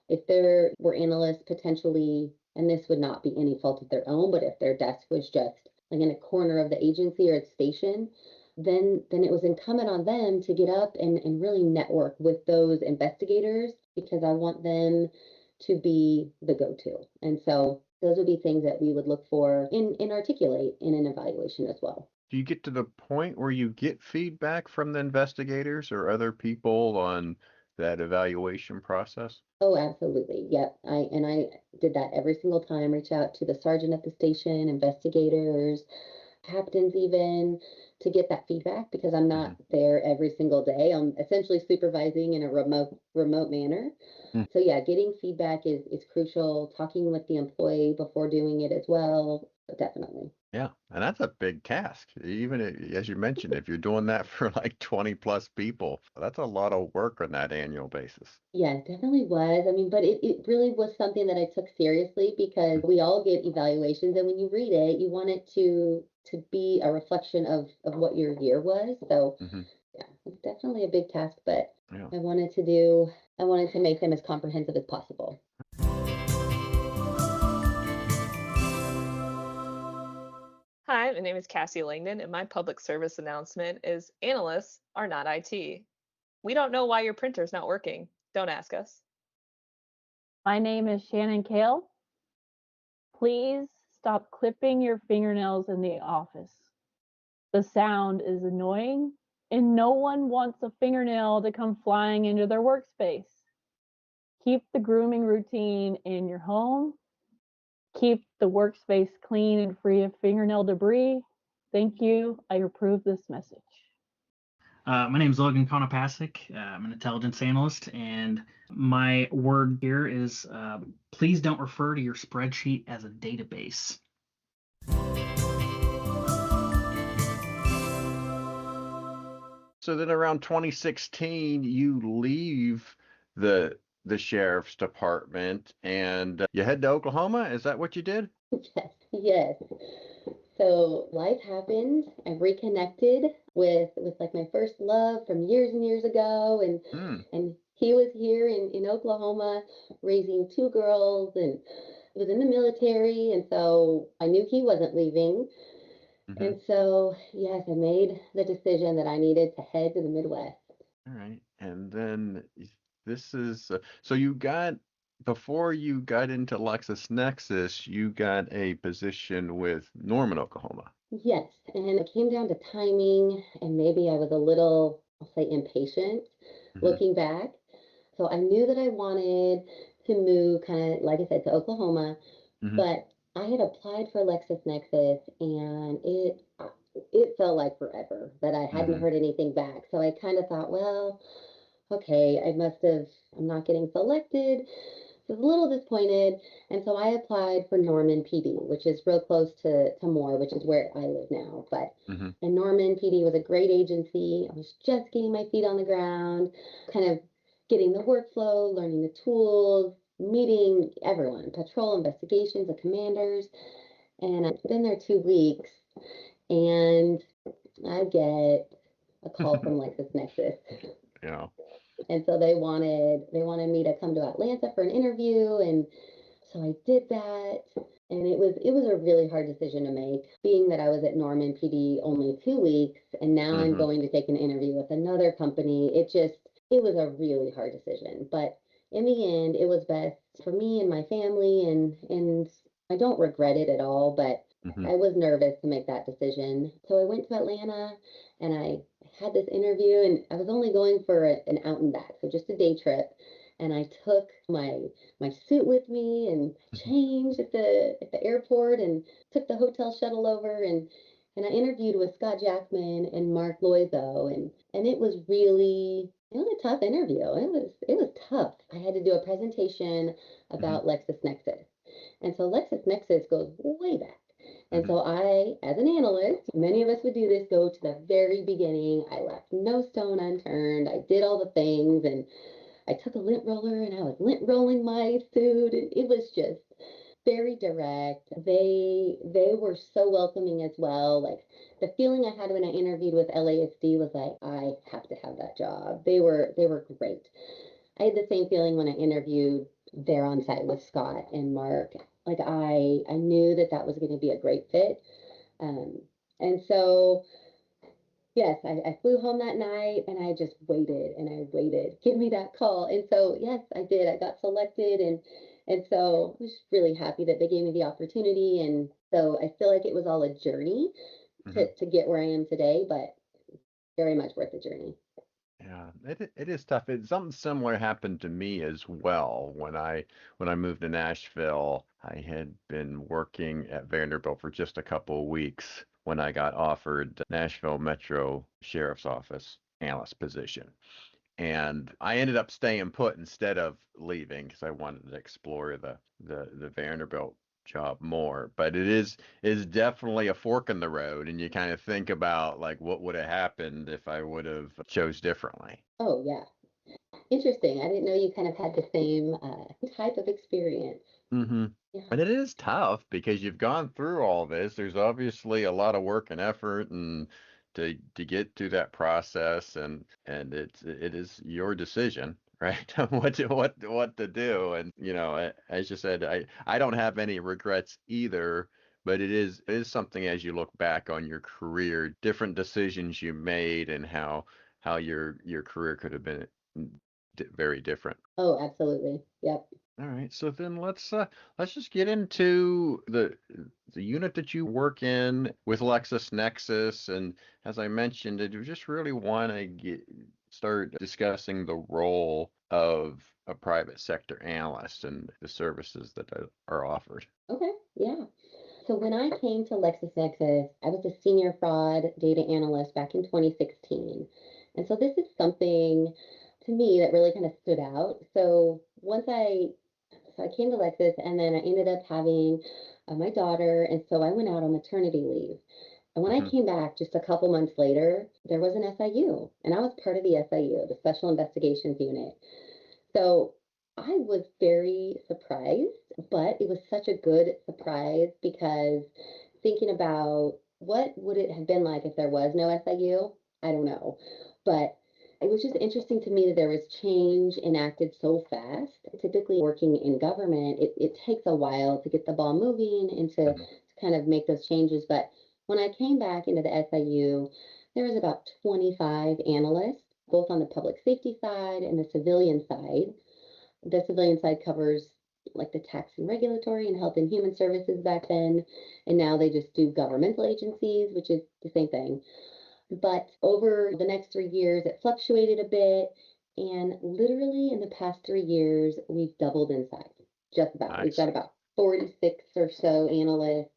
If there were analysts potentially, and this would not be any fault of their own, but if their desk was just like in a corner of the agency or its station, then it was incumbent on them to get up and really network with those investigators, because I want them to be the go-to. And so those would be things that we would look for and articulate in an evaluation as well. Do you get to the point where you get feedback from the investigators or other people on that evaluation process? Oh, absolutely. Yep. I did that every single time. Reach out to the sergeant at the station, investigators, captains even, to get that feedback, because I'm not Hmm. there every single day. I'm essentially supervising in a remote manner. So yeah, getting feedback is crucial. Talking with the employee before doing it as well, definitely. Yeah, and that's a big task. Even as you mentioned, if you're doing that for like 20 plus people, that's a lot of work on that annual basis. Yeah, it definitely was. I mean, but it really was something that I took seriously, because we all get evaluations, and when you read it, you want it to be a reflection of what your year was. So Hmm. yeah, it's definitely a big task, but Yeah. I wanted to make them as comprehensive as possible. Hi, my name is Kassie Langdon, and my public service announcement is analysts are not IT. We don't know why your printer's not working. Don't ask us. My name is Shannon Kail. Please stop clipping your fingernails in the office. The sound is annoying, and no one wants a fingernail to come flying into their workspace. Keep the grooming routine in your home. Keep the workspace clean and free of fingernail debris. Thank you. I approve this message. My name is Logan Konopasek. I'm an intelligence analyst, and my word here is please don't refer to your spreadsheet as a database. So then around 2016, you leave the the sheriff's department and you head to Oklahoma. Is that what you did? Yes, yes. So life happened. I reconnected with like my first love from years and years ago, Hmm. and he was here in Oklahoma raising two girls, and he was in the military, and so I knew he wasn't leaving. Hmm. And so yes, I made the decision that I needed to head to the Midwest. All right. And then this is so you got before you got into LexisNexis, you got a position with Norman, Oklahoma. Yes, and it came down to timing, and maybe I was a little, I'll say, impatient Hmm. looking back. So I knew that I wanted to move, kind of like I said, to Oklahoma, Hmm. but I had applied for LexisNexis, and it felt like forever that I hadn't Hmm. heard anything back. So I kind of thought, well, okay, I'm not getting selected. So I was a little disappointed. And so I applied for Norman PD, which is real close to Moore, which is where I live now. Hmm. And Norman PD was a great agency. I was just getting my feet on the ground, kind of getting the workflow, learning the tools, meeting everyone, patrol investigations, the commanders. And I've been there 2 weeks, and I get a call from LexisNexis. Yeah. And so they wanted me to come to Atlanta for an interview, and so I did that. And it was a really hard decision to make, being that I was at Norman PD only 2 weeks, and now I'm going to take an interview with another company. It was a really hard decision. But in the end, it was best for me and my family, and I don't regret it at all, but I was nervous to make that decision. So I went to Atlanta, and I had this interview, and I was only going for an out and back, so just a day trip. And I took my suit with me and changed at the airport, and took the hotel shuttle over, and I interviewed with Scott Jackman and Mark Loizo, and it was a tough interview. It was tough. I had to do a presentation about LexisNexis. And so LexisNexis goes way back. And so I, as an analyst, many of us would do this, go to the very beginning. I left no stone unturned. I did all the things, and I took a lint roller, and I was lint rolling my suit, and it was just very direct. They were so welcoming as well. Like, the feeling I had when I interviewed with LASD was like, I have to have that job. They were great. I had the same feeling when I interviewed there on site with Scott and Mark. Like, I knew that was going to be a great fit. And so, yes, I flew home that night, and I just waited and I waited. Give me that call. And so, yes, I did. I got selected, and so I was really happy that they gave me the opportunity. And so I feel like it was all a journey to get where I am today, but very much worth the journey. Yeah, it is tough. Something similar happened to me as well when I moved to Nashville. I had been working at Vanderbilt for just a couple of weeks when I got offered Nashville Metro Sheriff's Office analyst position. And I ended up staying put instead of leaving because I wanted to explore the Vanderbilt job more. But it is definitely a fork in the road, and you kind of think about like what would have happened if I would have chose differently. Oh, yeah. Interesting. I didn't know you kind of had the same type of experience. Mm-hmm. Yeah. And it is tough because you've gone through all this. There's obviously a lot of work and effort and to get to that process, and it is your decision, right? What to do. And as you said, I don't have any regrets either, but it is something as you look back on your career, different decisions you made and how your career could have been very different. Oh, absolutely. Yep. All right, so then let's just get into the unit that you work in with LexisNexis, and as I mentioned, I just really want to start discussing the role of a private sector analyst and the services that are offered. Okay. Yeah. So when I came to LexisNexis, I was a senior fraud data analyst back in 2016. And so this is something to me that really kind of stood out. So I came to Lexis, and then I ended up having my daughter, and so I went out on maternity leave. And when I Mhm. came back just a couple months later, there was an SIU, and I was part of the SIU, the Special Investigations Unit. So I was very surprised, but it was such a good surprise because thinking about what would it have been like if there was no SIU, I don't know. But it was just interesting to me that there was change enacted so fast. Typically, working in government, it takes a while to get the ball moving and to Mhm. kind of make those changes. But when I came back into the SIU, there was about 25 analysts, both on the public safety side and the civilian side. The civilian side covers like the tax and regulatory and health and human services back then, and now they just do governmental agencies, which is the same thing. But over the next 3 years, it fluctuated a bit, and literally in the past 3 years, we've doubled in size. Just about. We've Nice. got about 46 or so analysts,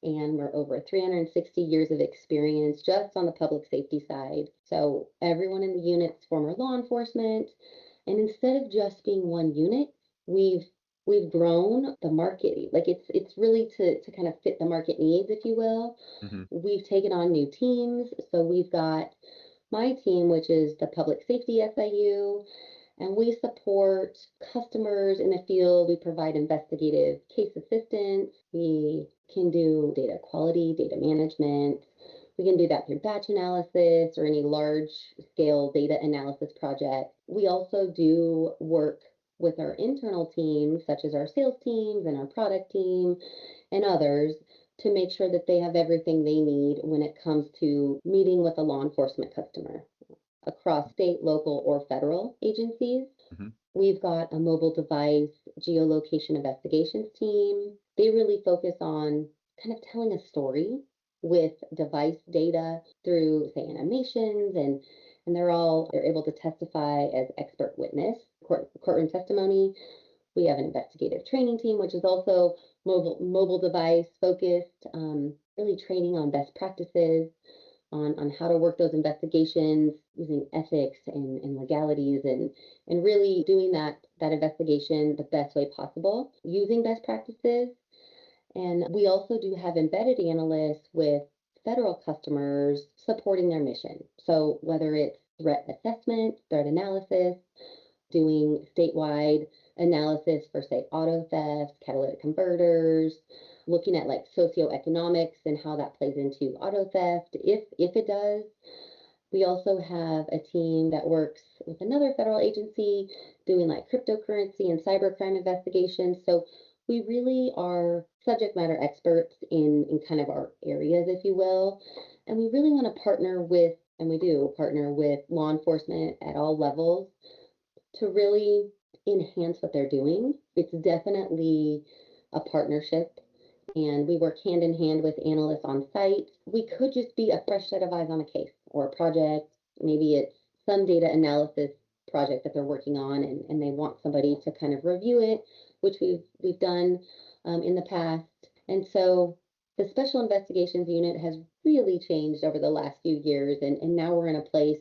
and we're over 360 years of experience just on the public safety side. So everyone in the unit's former law enforcement, and instead of just being one unit, we've we've grown the market. Like, it's really to kind of fit the market needs, if you will. Mhm. We've taken on new teams. So we've got my team, which is the public safety SIU, And we support customers in the field. We provide investigative case assistance. We can do data quality, data management. We can do that through batch analysis or any large scale data analysis project. We also do work with our internal teams, such as our sales teams and our product team and others, to make sure that they have everything they need when it comes to meeting with a law enforcement customer across state, local, or federal agencies. Mm-hmm. We've got a mobile device geolocation investigations team. They really focus on kind of telling a story with device data through, say, animations, and they're able to testify as expert witness, courtroom testimony. We have an investigative training team, which is also mobile device focused, really training on best practices, on how to work those investigations using ethics and legalities, and really doing that investigation the best way possible using best practices. And we also do have embedded analysts with federal customers supporting their mission. So whether it's threat assessment, threat analysis, doing statewide analysis for, say, auto theft, catalytic converters, looking at like socioeconomics and how that plays into auto theft, if it does. We also have a team that works with another federal agency doing like cryptocurrency and cybercrime investigations. So we really are subject matter experts in kind of our areas, if you will. And we really want to partner with, and we do partner with law enforcement at all levels to really enhance what they're doing. It's definitely a partnership, and we work hand in hand with analysts on site. We could just be a fresh set of eyes on a case or a project. Maybe it's some data analysis project that they're working on, and they want somebody to kind of review it, which we've done in the past. And so the Special Investigations Unit has really changed over the last few years, and now we're in a place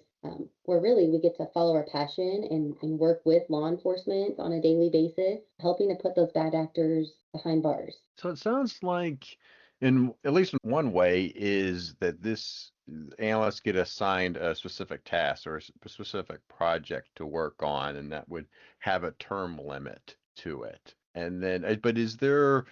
where really we get to follow our passion and work with law enforcement on a daily basis, helping to put those bad actors behind bars. So it sounds like, in at least in one way, is that this analysts get assigned a specific task or a specific project to work on, and that would have a term limit to it. And then, but is there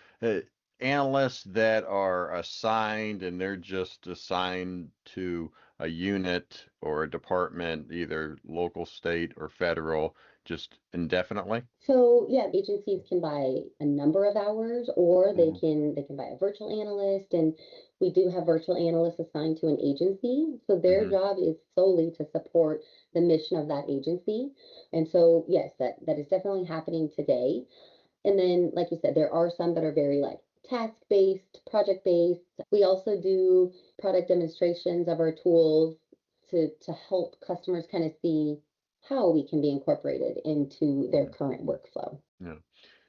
analysts that are assigned and they're just assigned to a unit or a department, either local, state, or federal, just indefinitely? So yeah, agencies can buy a number of hours, or they can buy a virtual analyst, and we do have virtual analysts assigned to an agency. So their job is solely to support the mission of that agency. And so yes, that is definitely happening today. And then, like you said, there are some that are very like task-based, project-based. We also do product demonstrations of our tools to help customers kind of see how we can be incorporated into their current workflow. Yeah.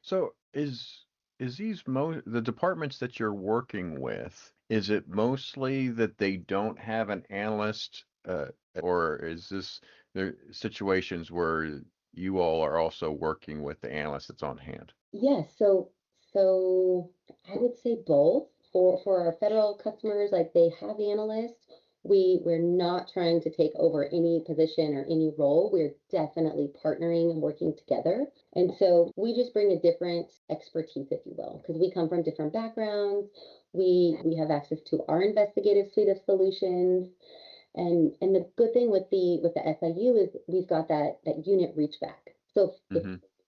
So is the departments that you're working with, is it mostly that they don't have an analyst, or is there situations where you all are also working with the analyst that's on hand? Yes, so I would say both. For our federal customers, like they have analysts, we're not trying to take over any position or any role. We're definitely partnering and working together. And so we just bring a different expertise, if you will, because we come from different backgrounds. We have access to our investigative suite of solutions. And the good thing with the SIU is we've got that unit reach back. So if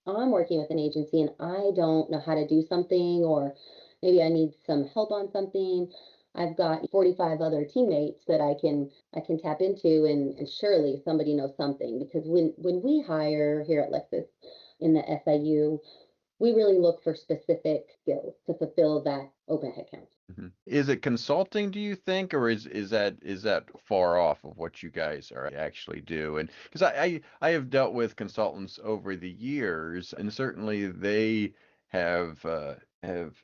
I'm working with an agency and I don't know how to do something, or maybe I need some help on something, I've got 45 other teammates that I can tap into, and surely somebody knows something. Because when we hire here at Lexis in the SIU, we really look for specific skills to fulfill that open headcount. Is it consulting, do you think, or is that far off of what you guys are actually do? And because I have dealt with consultants over the years, and certainly they have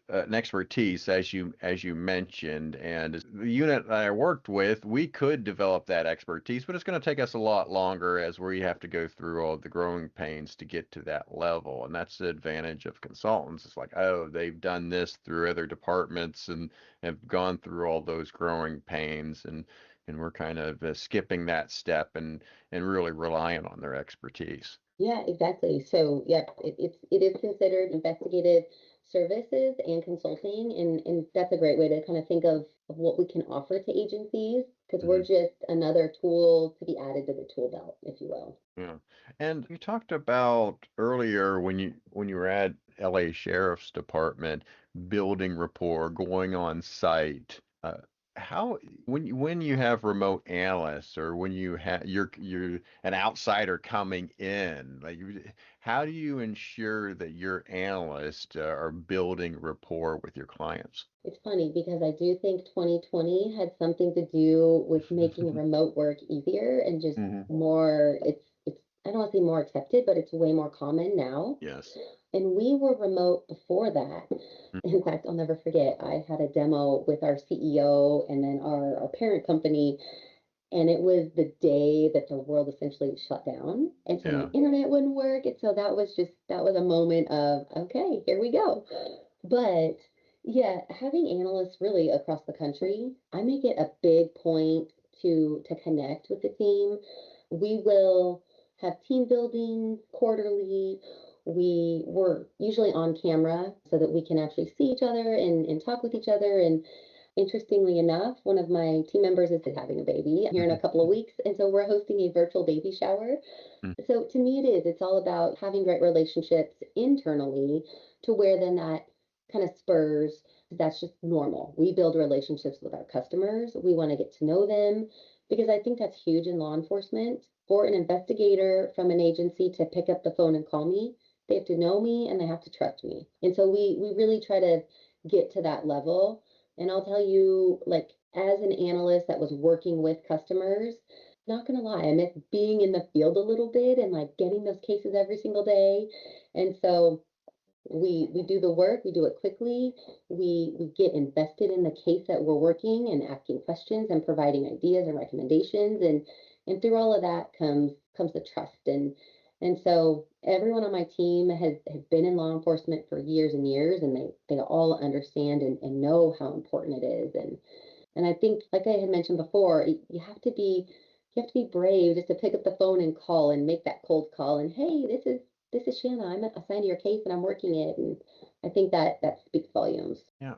an expertise, as you mentioned. And the unit that I worked with, we could develop that expertise, but it's going to take us a lot longer, as we have to go through all the growing pains to get to that level. And that's the advantage of consultants. It's like, oh, they've done this through other departments and have gone through all those growing pains, and we're kind of skipping that step and really relying on their expertise. Yeah, exactly. So, yep, it is considered investigative services and consulting, and that's a great way to kind of think of what we can offer to agencies because we're Mhm. just another tool to be added to the tool belt, if you will. Yeah. And you talked about earlier when you were at LA Sheriff's Department, building rapport, going on site. How when you have remote analysts or when you have you're an outsider coming in, how do you ensure that your analysts are building rapport with your clients? It's funny because I do think 2020 had something to do with making remote work easier and just Hmm. more, it's I don't want to say more accepted, but it's way more common now. Yes. And we were remote before that. Mm. In fact, I'll never forget, I had a demo with our CEO and then our parent company, and it was the day that the world essentially shut down. And so the Yeah. internet wouldn't work. And so that was a moment of, okay, here we go. But yeah, having analysts really across the country, I make it a big point to connect with the team. We will have team building quarterly. We were usually on camera so that we can actually see each other and talk with each other. And interestingly enough, one of my team members is having a baby here in a couple of weeks. And so we're hosting a virtual baby shower. Mm. So to me, it's all about having great relationships internally to where then that kind of spurs. That's just normal. We build relationships with our customers. We want to get to know them because I think that's huge in law enforcement. For an investigator from an agency to pick up the phone and call me, they have to know me and they have to trust me. And so we really try to get to that level. And I'll tell you, like, as an analyst that was working with customers, not gonna lie, I miss being in the field a little bit and like getting those cases every single day. And so we do the work, we do it quickly, we get invested in the case that we're working and asking questions and providing ideas and recommendations, and through all of that comes the trust. And so everyone on my team has been in law enforcement for years and years, and they all understand and know how important it is. And I think, like I had mentioned before, you have to be brave just to pick up the phone and call and make that cold call. And hey, this is Shanna. I'm assigned to your case and I'm working it. And I think that speaks volumes. Yeah.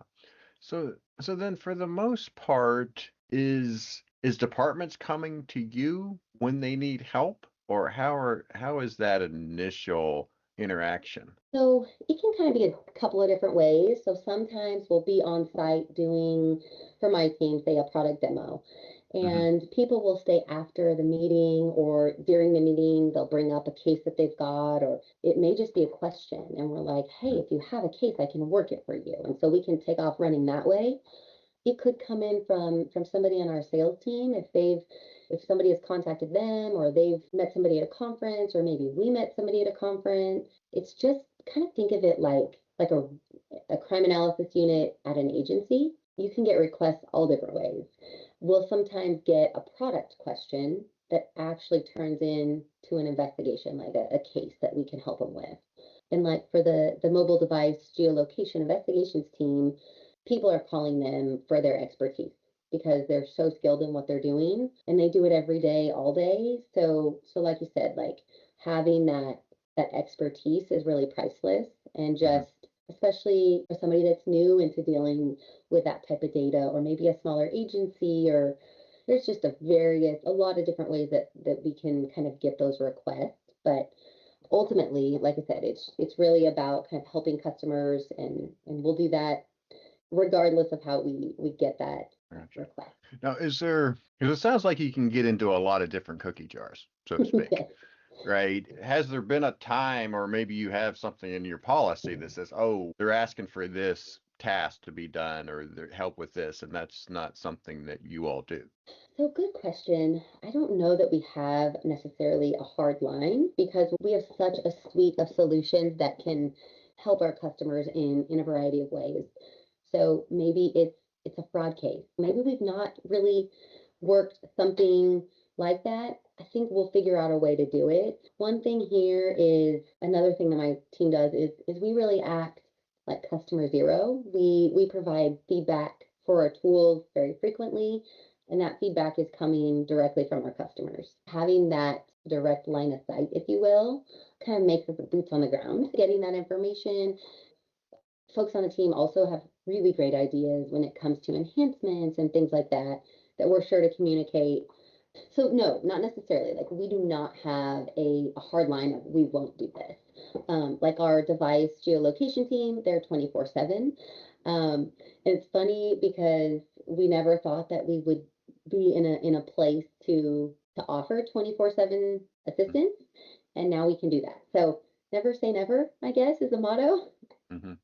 So then for the most part, is departments coming to you when they need help, or how is that initial interaction? So it can kind of be a couple of different ways. So sometimes we'll be on site doing, for my team, say a product demo. Hmm. And people will stay after the meeting or during the meeting, they'll bring up a case that they've got, or it may just be a question. And we're like, hey, if you have a case, I can work it for you. And so we can take off running that way. It could come in from somebody on our sales team if somebody has contacted them or they've met somebody at a conference or maybe we met somebody at a conference. It's just kind of think of it like a crime analysis unit at an agency. You can get requests all different ways. We'll sometimes get a product question that actually turns into an investigation, like a case that we can help them with. And like for the mobile device geolocation investigations team, people are calling them for their expertise because they're so skilled in what they're doing and they do it every day, all day. So like you said, like having that expertise is really priceless and Hmm. just especially for somebody that's new into dealing with that type of data or maybe a smaller agency or there's just a lot of different ways that we can kind of get those requests. But ultimately, like I said, it's really about kind of helping customers and we'll do that regardless of how we get that Gotcha. request. Now, because it sounds like you can get into a lot of different cookie jars, so to speak, Yes. right? Has there been a time, or maybe you have something in your policy that says, oh, they're asking for this task to be done or their help with this, and that's not something that you all do? So good question. I don't know that we have necessarily a hard line because we have such a suite of solutions that can help our customers in a variety of ways. So maybe it's a fraud case. Maybe we've not really worked something like that. I think we'll figure out a way to do it. One thing here is another thing that my team does is we really act like customer zero. We provide feedback for our tools very frequently, and that feedback is coming directly from our customers. Having that direct line of sight, if you will, kind of makes us the boots on the ground, getting that information. Folks on the team also have really great ideas when it comes to enhancements and things like that, that we're sure to communicate. So no, not necessarily. Like we do not have a hard line of we won't do this. Like our device geolocation team, they're 24/7. And it's funny because we never thought that we would be in a place to offer 24/7 assistance, and now we can do that. So never say never, I guess, is the motto. Hmm.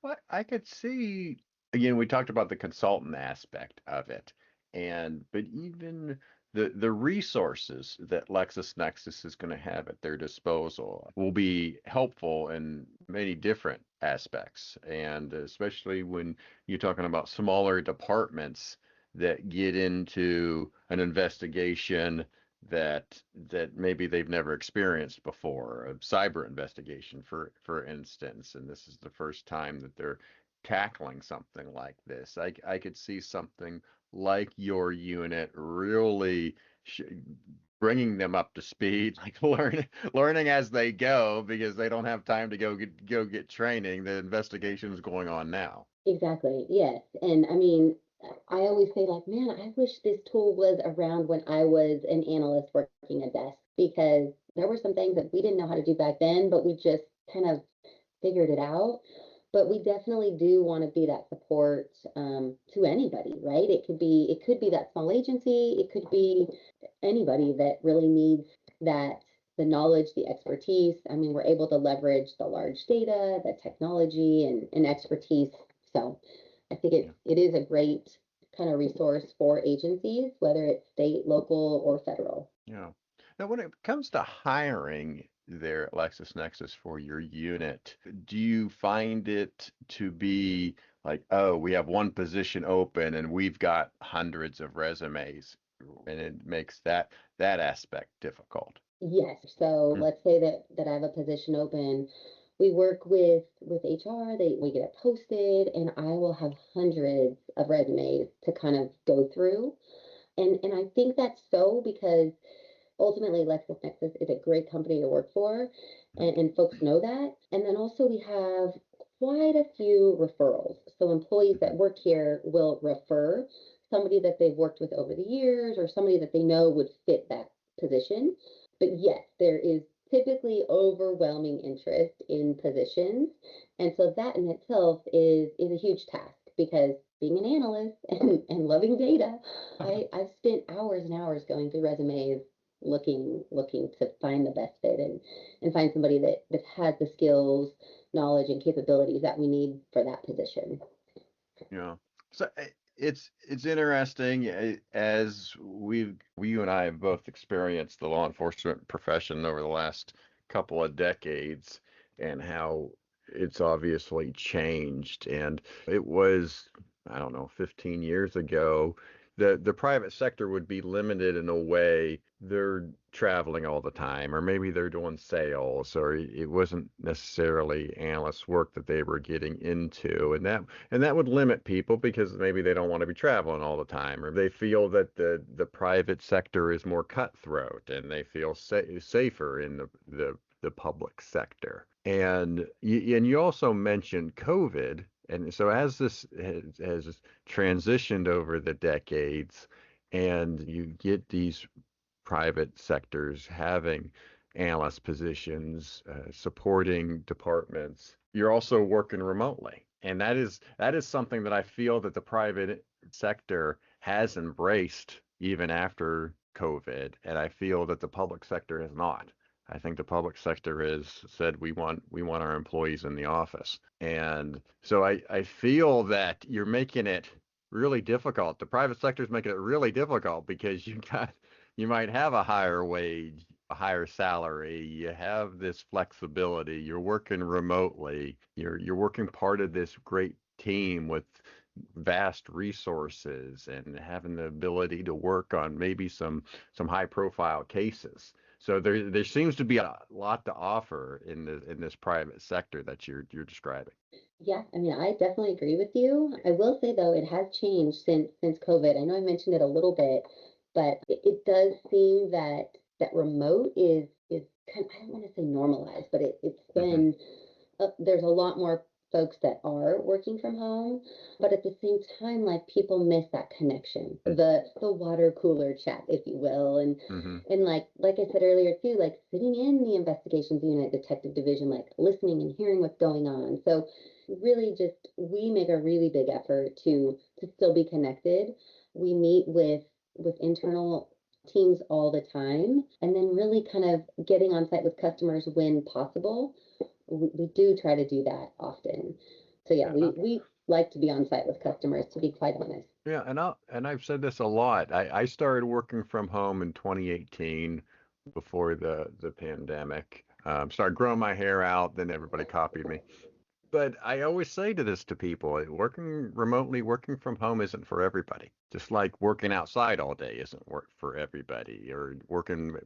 Well, I could see, again, we talked about the consultant aspect of it, but even the resources that LexisNexis is going to have at their disposal will be helpful in many different aspects, and especially when you're talking about smaller departments that get into an investigation that maybe they've never experienced before, a cyber investigation, for instance, and this is the first time that they're tackling something like this. I could see something like your unit really bringing them up to speed, like learning as they go, because they don't have time to go get training. The investigation is going on now. Exactly. Yes. And I mean, I always say, like, man, I wish this tool was around when I was an analyst working a desk, because there were some things that we didn't know how to do back then, but we just kind of figured it out. But we definitely do want to be that support to anybody, right? It could be that small agency, it could be anybody that really needs that, the knowledge, the expertise. I mean, we're able to leverage the large data, the technology, and expertise. So I think it is a great kind of resource for agencies, whether it's state, local, or federal. Yeah. Now, when it comes to hiring there at LexisNexis for your unit, do you find it to be like, oh, we have one position open and we've got hundreds of resumes, and it makes that aspect difficult? Yes. So Mm. let's say that I have a position open. We work with HR. We get it posted, and I will have hundreds of resumes to kind of go through. And I think that's so because ultimately LexisNexis is a great company to work for, and folks know that. And then also we have quite a few referrals. So employees that work here will refer somebody that they've worked with over the years, or somebody that they know would fit that position. But yes, there is typically overwhelming interest in positions. And so that in itself is a huge task, because being an analyst and loving data, I've spent hours and hours going through resumes, looking to find the best fit, and find somebody that has the skills, knowledge, and capabilities that we need for that position. Yeah. So it's interesting, as you and I have both experienced the law enforcement profession over the last couple of decades, and how it's obviously changed. And it was, I don't know, 15 years ago, the private sector would be limited in a way. They're traveling all the time, or maybe they're doing sales, or it wasn't necessarily analyst work that they were getting into, and that would limit people because maybe they don't want to be traveling all the time, or they feel that the private sector is more cutthroat and they feel safer in the public sector. And you also mentioned COVID. And so as this has transitioned over the decades, and you get these private sectors having analyst positions, supporting departments, you're also working remotely. And that is something that I feel that the private sector has embraced even after COVID, and I feel that the public sector has not. I think the public sector has said we want our employees in the office. And so I feel that you're making it really difficult. The private sector is making it really difficult because you might have a higher wage, a higher salary, you have this flexibility, you're working remotely, you're working part of this great team with vast resources, and having the ability to work on maybe some high profile cases. So there seems to be a lot to offer in this private sector that you're describing. Yeah, I mean, I definitely agree with you. I will say though, it has changed since COVID. I know I mentioned it a little bit, but it does seem that that remote is kind of, I don't want to say normalized, but it's been there's a lot more folks that are working from home, but at the same time, like people miss that connection, the water cooler chat, if you will, and like I said earlier too, like sitting in the investigations unit, detective division, like listening and hearing what's going on. So really, just we make a really big effort to still be connected. We meet with internal teams all the time, and then really kind of getting on site with customers when possible. We do try to do that often. So yeah, we like to be on site with customers, to be quite honest. Yeah, and I've said this a lot. I started working from home in 2018 before the pandemic. Started growing my hair out, then everybody copied me. But I always say to people, working remotely, working from home isn't for everybody. Just like working outside all day isn't work for everybody, or working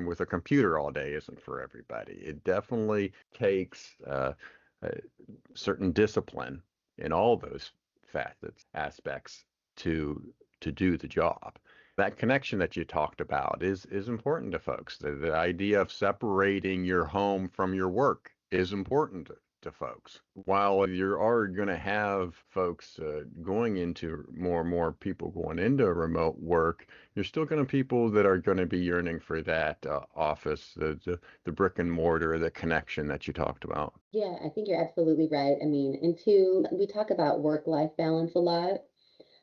with a computer all day isn't for everybody. It definitely takes certain discipline in all those facets, aspects to do the job. That connection that you talked about is important to folks. The idea of separating your home from your work is important to folks. While you are going to have folks going into more and more people going into remote work, you're still going to people that are going to be yearning for that office, the brick and mortar, the connection that you talked about. Yeah, I think you're absolutely right. I mean, and two, we talk about work-life balance a lot.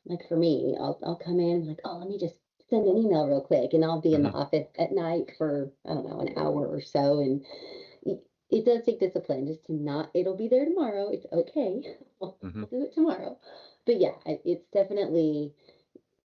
Like for me, I'll come in like, oh, let me just send an email real quick, and I'll be in the office at night for, I don't know, an hour or so, and it does take discipline just to not, it'll be there tomorrow. It's okay. I'll do it tomorrow. But yeah, it's definitely,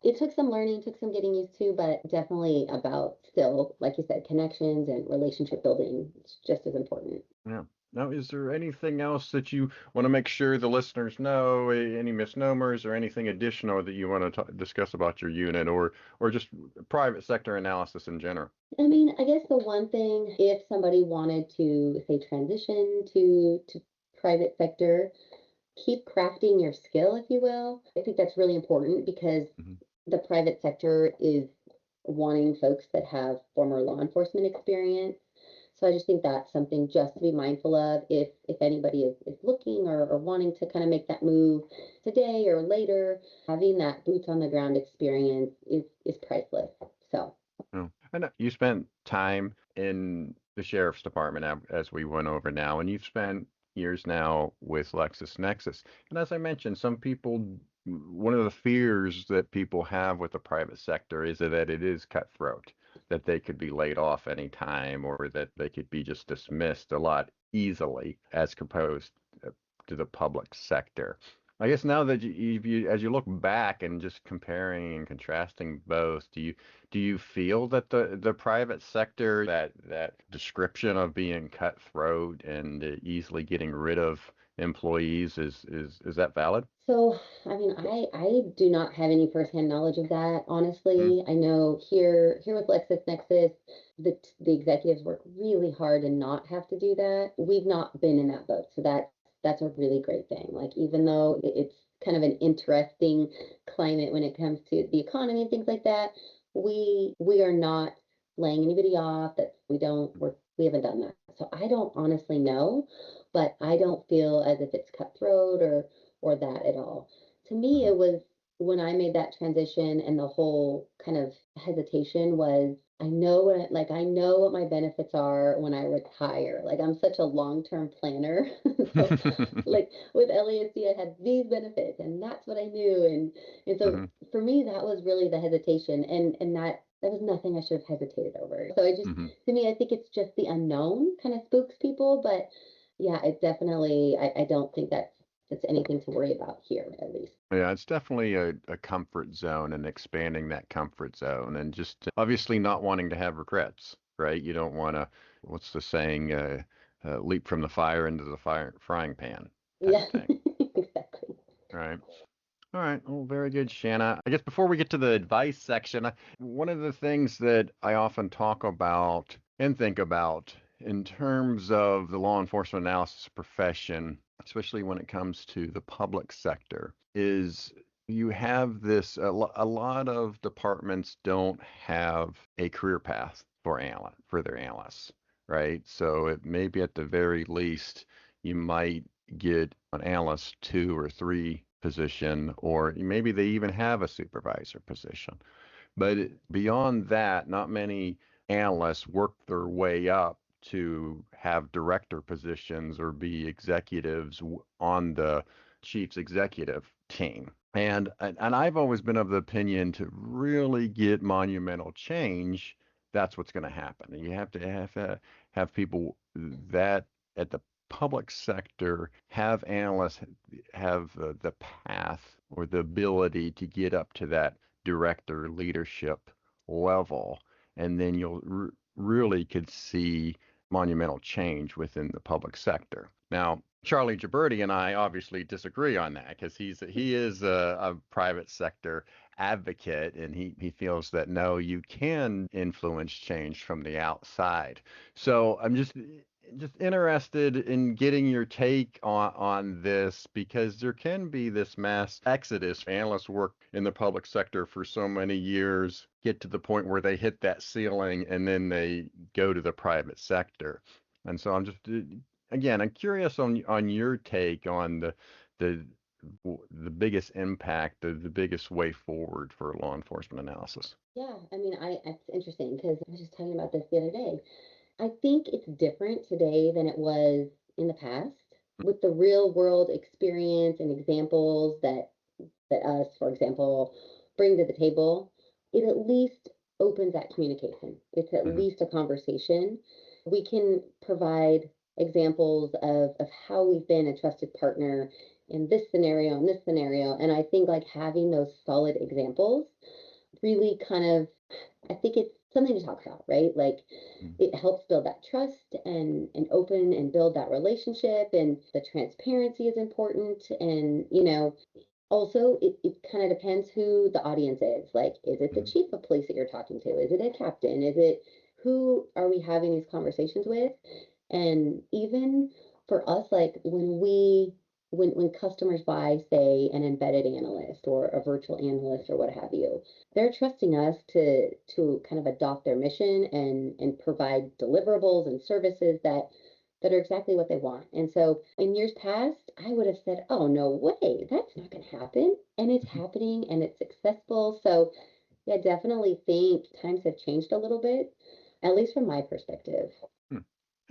it took some learning, took some getting used to, but definitely about still, like you said, connections and relationship building. It's just as important. Yeah. Now, is there anything else that you want to make sure the listeners know, any misnomers or anything additional that you want to discuss about your unit, or just private sector analysis in general? I mean, I guess the one thing, if somebody wanted to, say, transition to private sector, keep crafting your skill, if you will. I think that's really important because the private sector is wanting folks that have former law enforcement experience. So I just think that's something just to be mindful of if anybody is looking or wanting to kind of make that move today or later. Having that boots on the ground experience is priceless. So. Oh. And you spent time in the sheriff's department, as we went over now, and you've spent years now with LexisNexis. And as I mentioned, some people, one of the fears that people have with the private sector is that it is cutthroat, that they could be laid off anytime, or that they could be just dismissed a lot easily as opposed to the public sector. I guess now that as you look back and just comparing and contrasting both, do you feel that the private sector, that description of being cutthroat and easily getting rid of employees, is that valid? So, I mean, I do not have any firsthand knowledge of that, honestly. I know here with LexisNexis, the executives work really hard and not have to do that. We've not been in that boat, so that's a really great thing. Like, even though it's kind of an interesting climate when it comes to the economy and things like that, we are not laying anybody off. We haven't done that. So I don't honestly know, but I don't feel as if it's cutthroat or that at all. To me, it was when I made that transition, and the whole kind of hesitation was, I know what my benefits are when I retire. Like, I'm such a long-term planner. So like with LASD, I had these benefits and that's what I knew. And so for me, that was really the hesitation, and that was nothing I should have hesitated over. So I just, to me, I think it's just the unknown kind of spooks people, but yeah, it definitely, I don't think that's anything to worry about here, at least. Yeah, it's definitely a comfort zone, and expanding that comfort zone, and just obviously not wanting to have regrets, right? You don't want to, what's the saying, leap from the fire into the frying pan type thing. Exactly. Right. All right. Well, very good, Shanna. I guess before we get to the advice section, one of the things that I often talk about and think about in terms of the law enforcement analysis profession, especially when it comes to the public sector, is you have this, a lot of departments don't have a career path. for their analysts, right? So it maybe at the very least you might get an analyst 2 or 3 position, or maybe they even have a supervisor position. But beyond that, not many analysts work their way up to have director positions or be executives on the chief's executive team. And I've always been of the opinion to really get monumental change, that's what's going to happen. And you have people that at the public sector have analysts have the path or the ability to get up to that director leadership level, and then you'll really could see monumental change within the public sector. Now, Charlie Gibberti and I obviously disagree on that because he is a private sector advocate, and he feels that no, you can influence change from the outside. So I'm just interested in getting your take on this, because there can be this mass exodus. Analysts work in the public sector for so many years, get to the point where they hit that ceiling, and then they go to the private sector. And so I'm just again, I'm curious on your take on the the biggest impact, the biggest way forward for law enforcement analysis. Yeah, I mean, it's interesting because I was just talking about this the other day. I think it's different today than it was in the past with the real world experience and examples that us, for example, bring to the table. It at least opens that communication. It's at least a conversation. We can provide examples of how we've been a trusted partner in this scenario and this scenario. And I think like having those solid examples really kind of, I think it's something to talk about, right? Like it helps build that trust and open and build that relationship, and the transparency is important. And, also it kind of depends who the audience is. Like, is it the chief of police that you're talking to? Is it a captain? Is it, who are we having these conversations with? And even for us, like when customers buy, say, an embedded analyst or a virtual analyst or what have you, they're trusting us to kind of adopt their mission and provide deliverables and services that are exactly what they want. And so in years past, I would have said, oh, no way, that's not going to happen. And it's happening and it's successful. So yeah, I definitely think times have changed a little bit, at least from my perspective.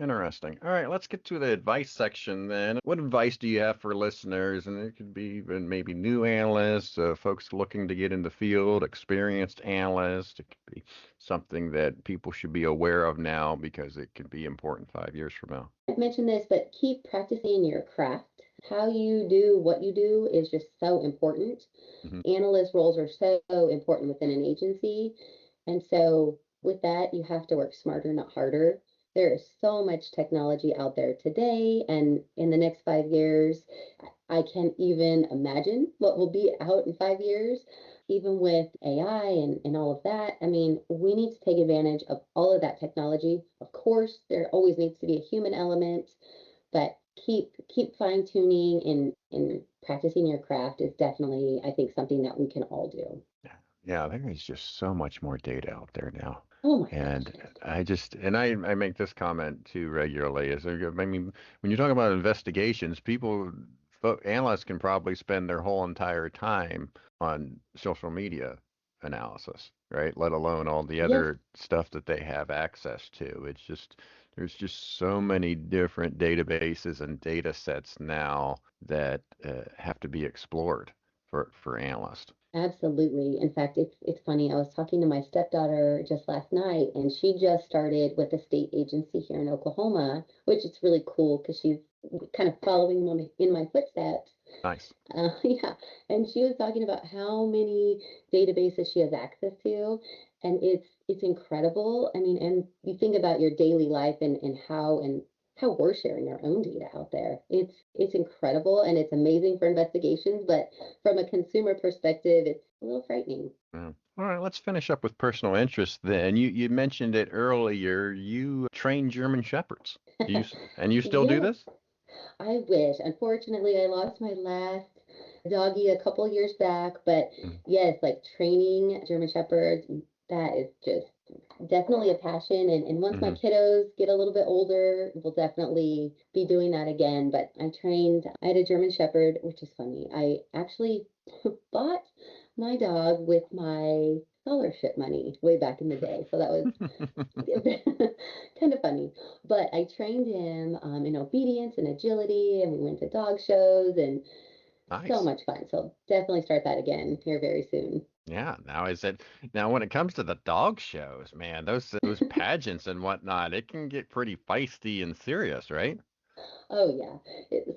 Interesting. All right, let's get to the advice section then. What advice do you have for listeners? And it could be even maybe new analysts, folks looking to get in the field, experienced analysts. It could be something that people should be aware of now because it could be important 5 years from now. I've mentioned this, but keep practicing your craft. How you do what you do is just so important. Analyst roles are so important within an agency. And so with that, you have to work smarter, not harder. There is so much technology out there today, and in the next 5 years, I can't even imagine what will be out in 5 years, even with AI and all of that. I mean, we need to take advantage of all of that technology. Of course, there always needs to be a human element, but keep fine tuning and practicing your craft is definitely, I think, something that we can all do. Yeah, there is just so much more data out there now. Oh my And gosh. I make this comment too regularly. I mean, when you talk about investigations, analysts can probably spend their whole entire time on social media analysis, right? Let alone all the Yes. other stuff that they have access to. There's just so many different databases and data sets now that have to be explored for analysts. Absolutely. In fact, it's funny. I was talking to my stepdaughter just last night, and she just started with a state agency here in Oklahoma, which is really cool because she's kind of following in my footsteps. Nice. Yeah, and she was talking about how many databases she has access to, and it's incredible. I mean, and you think about your daily life and how we're sharing our own data out there. It's incredible and it's amazing for investigations, but from a consumer perspective, it's a little frightening. All right, let's finish up with personal interest then. You mentioned it earlier. You train German Shepherds. And you still do Yes, this? I wish. Unfortunately, I lost my last doggy a couple years back, but yes, like training German Shepherds, that is just definitely a passion. And once my kiddos get a little bit older, we'll definitely be doing that again. But I had a German Shepherd, which is funny. I actually bought my dog with my scholarship money way back in the day. So that was kind of funny. But I trained him in obedience and agility, and we went to dog shows and so much fun. So definitely start that again here very soon. Yeah. Now when it comes to the dog shows, man, those pageants and whatnot, it can get pretty feisty and serious, right? Oh yeah.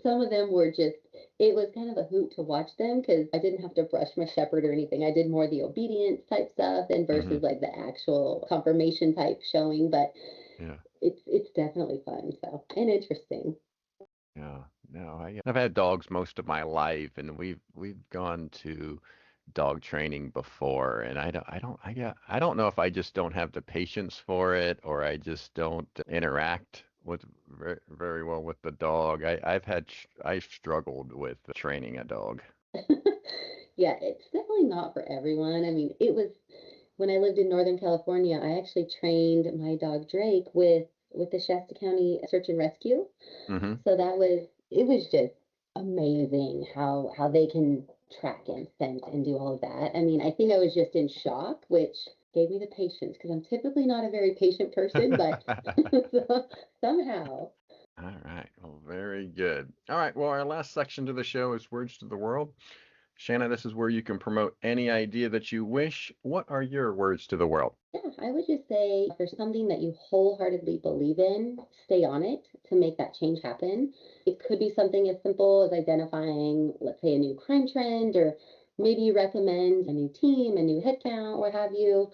Some of them were it was kind of a hoot to watch them because I didn't have to brush my shepherd or anything. I did more the obedience type stuff and versus like the actual confirmation type showing, but yeah, it's definitely fun, so, and interesting. Yeah. No, I've had dogs most of my life, and we've gone to dog training before, and I don't know if I just don't have the patience for it, or I just don't interact with very well with the dog. I've struggled with training a dog. Yeah, it's definitely not for everyone. I mean, it was when I lived in Northern California, I actually trained my dog Drake with the Shasta County Search and Rescue. Mm-hmm. So it was just amazing how they can track and scent and do all of that. I mean, I think I was just in shock, which gave me the patience because I'm typically not a very patient person, but somehow. All right. Well, very good. All right. Well, our last section to the show is Words to the World. Shanna, this is where you can promote any idea that you wish. What are your words to the world? Yeah, I would just say if there's something that you wholeheartedly believe in, stay on it to make that change happen. It could be something as simple as identifying, let's say, a new crime trend, or maybe you recommend a new team, a new headcount, what have you.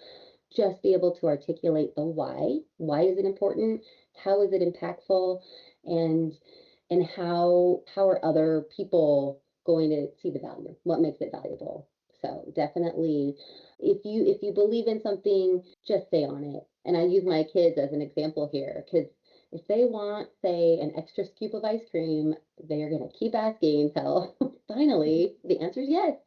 Just be able to articulate the why. Why is it important? How is it impactful? And how are other people going to see the value? What makes it valuable? So definitely, if you believe in something, just stay on it. And I use my kids as an example here because if they want, say, an extra scoop of ice cream, they are going to keep asking until finally the answer is yes.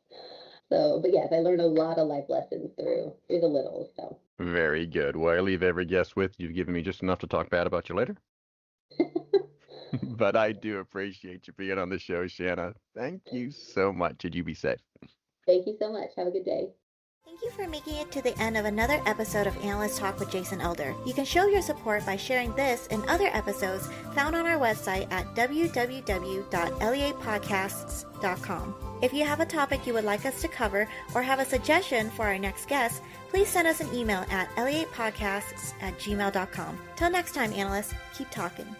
So, but yes, I learned a lot of life lessons through the littles. So Very good. Well, I leave every guest with you've given me just enough to talk bad about you later. But I do appreciate you being on the show, Shanna. Thank you so much. And you be safe. Thank you so much. Have a good day. Thank you for making it to the end of another episode of Analyst Talk with Jason Elder. You can show your support by sharing this and other episodes found on our website at www.leapodcasts.com. If you have a topic you would like us to cover or have a suggestion for our next guest, please send us an email at leapodcasts@gmail.com. Till next time, analysts, keep talking.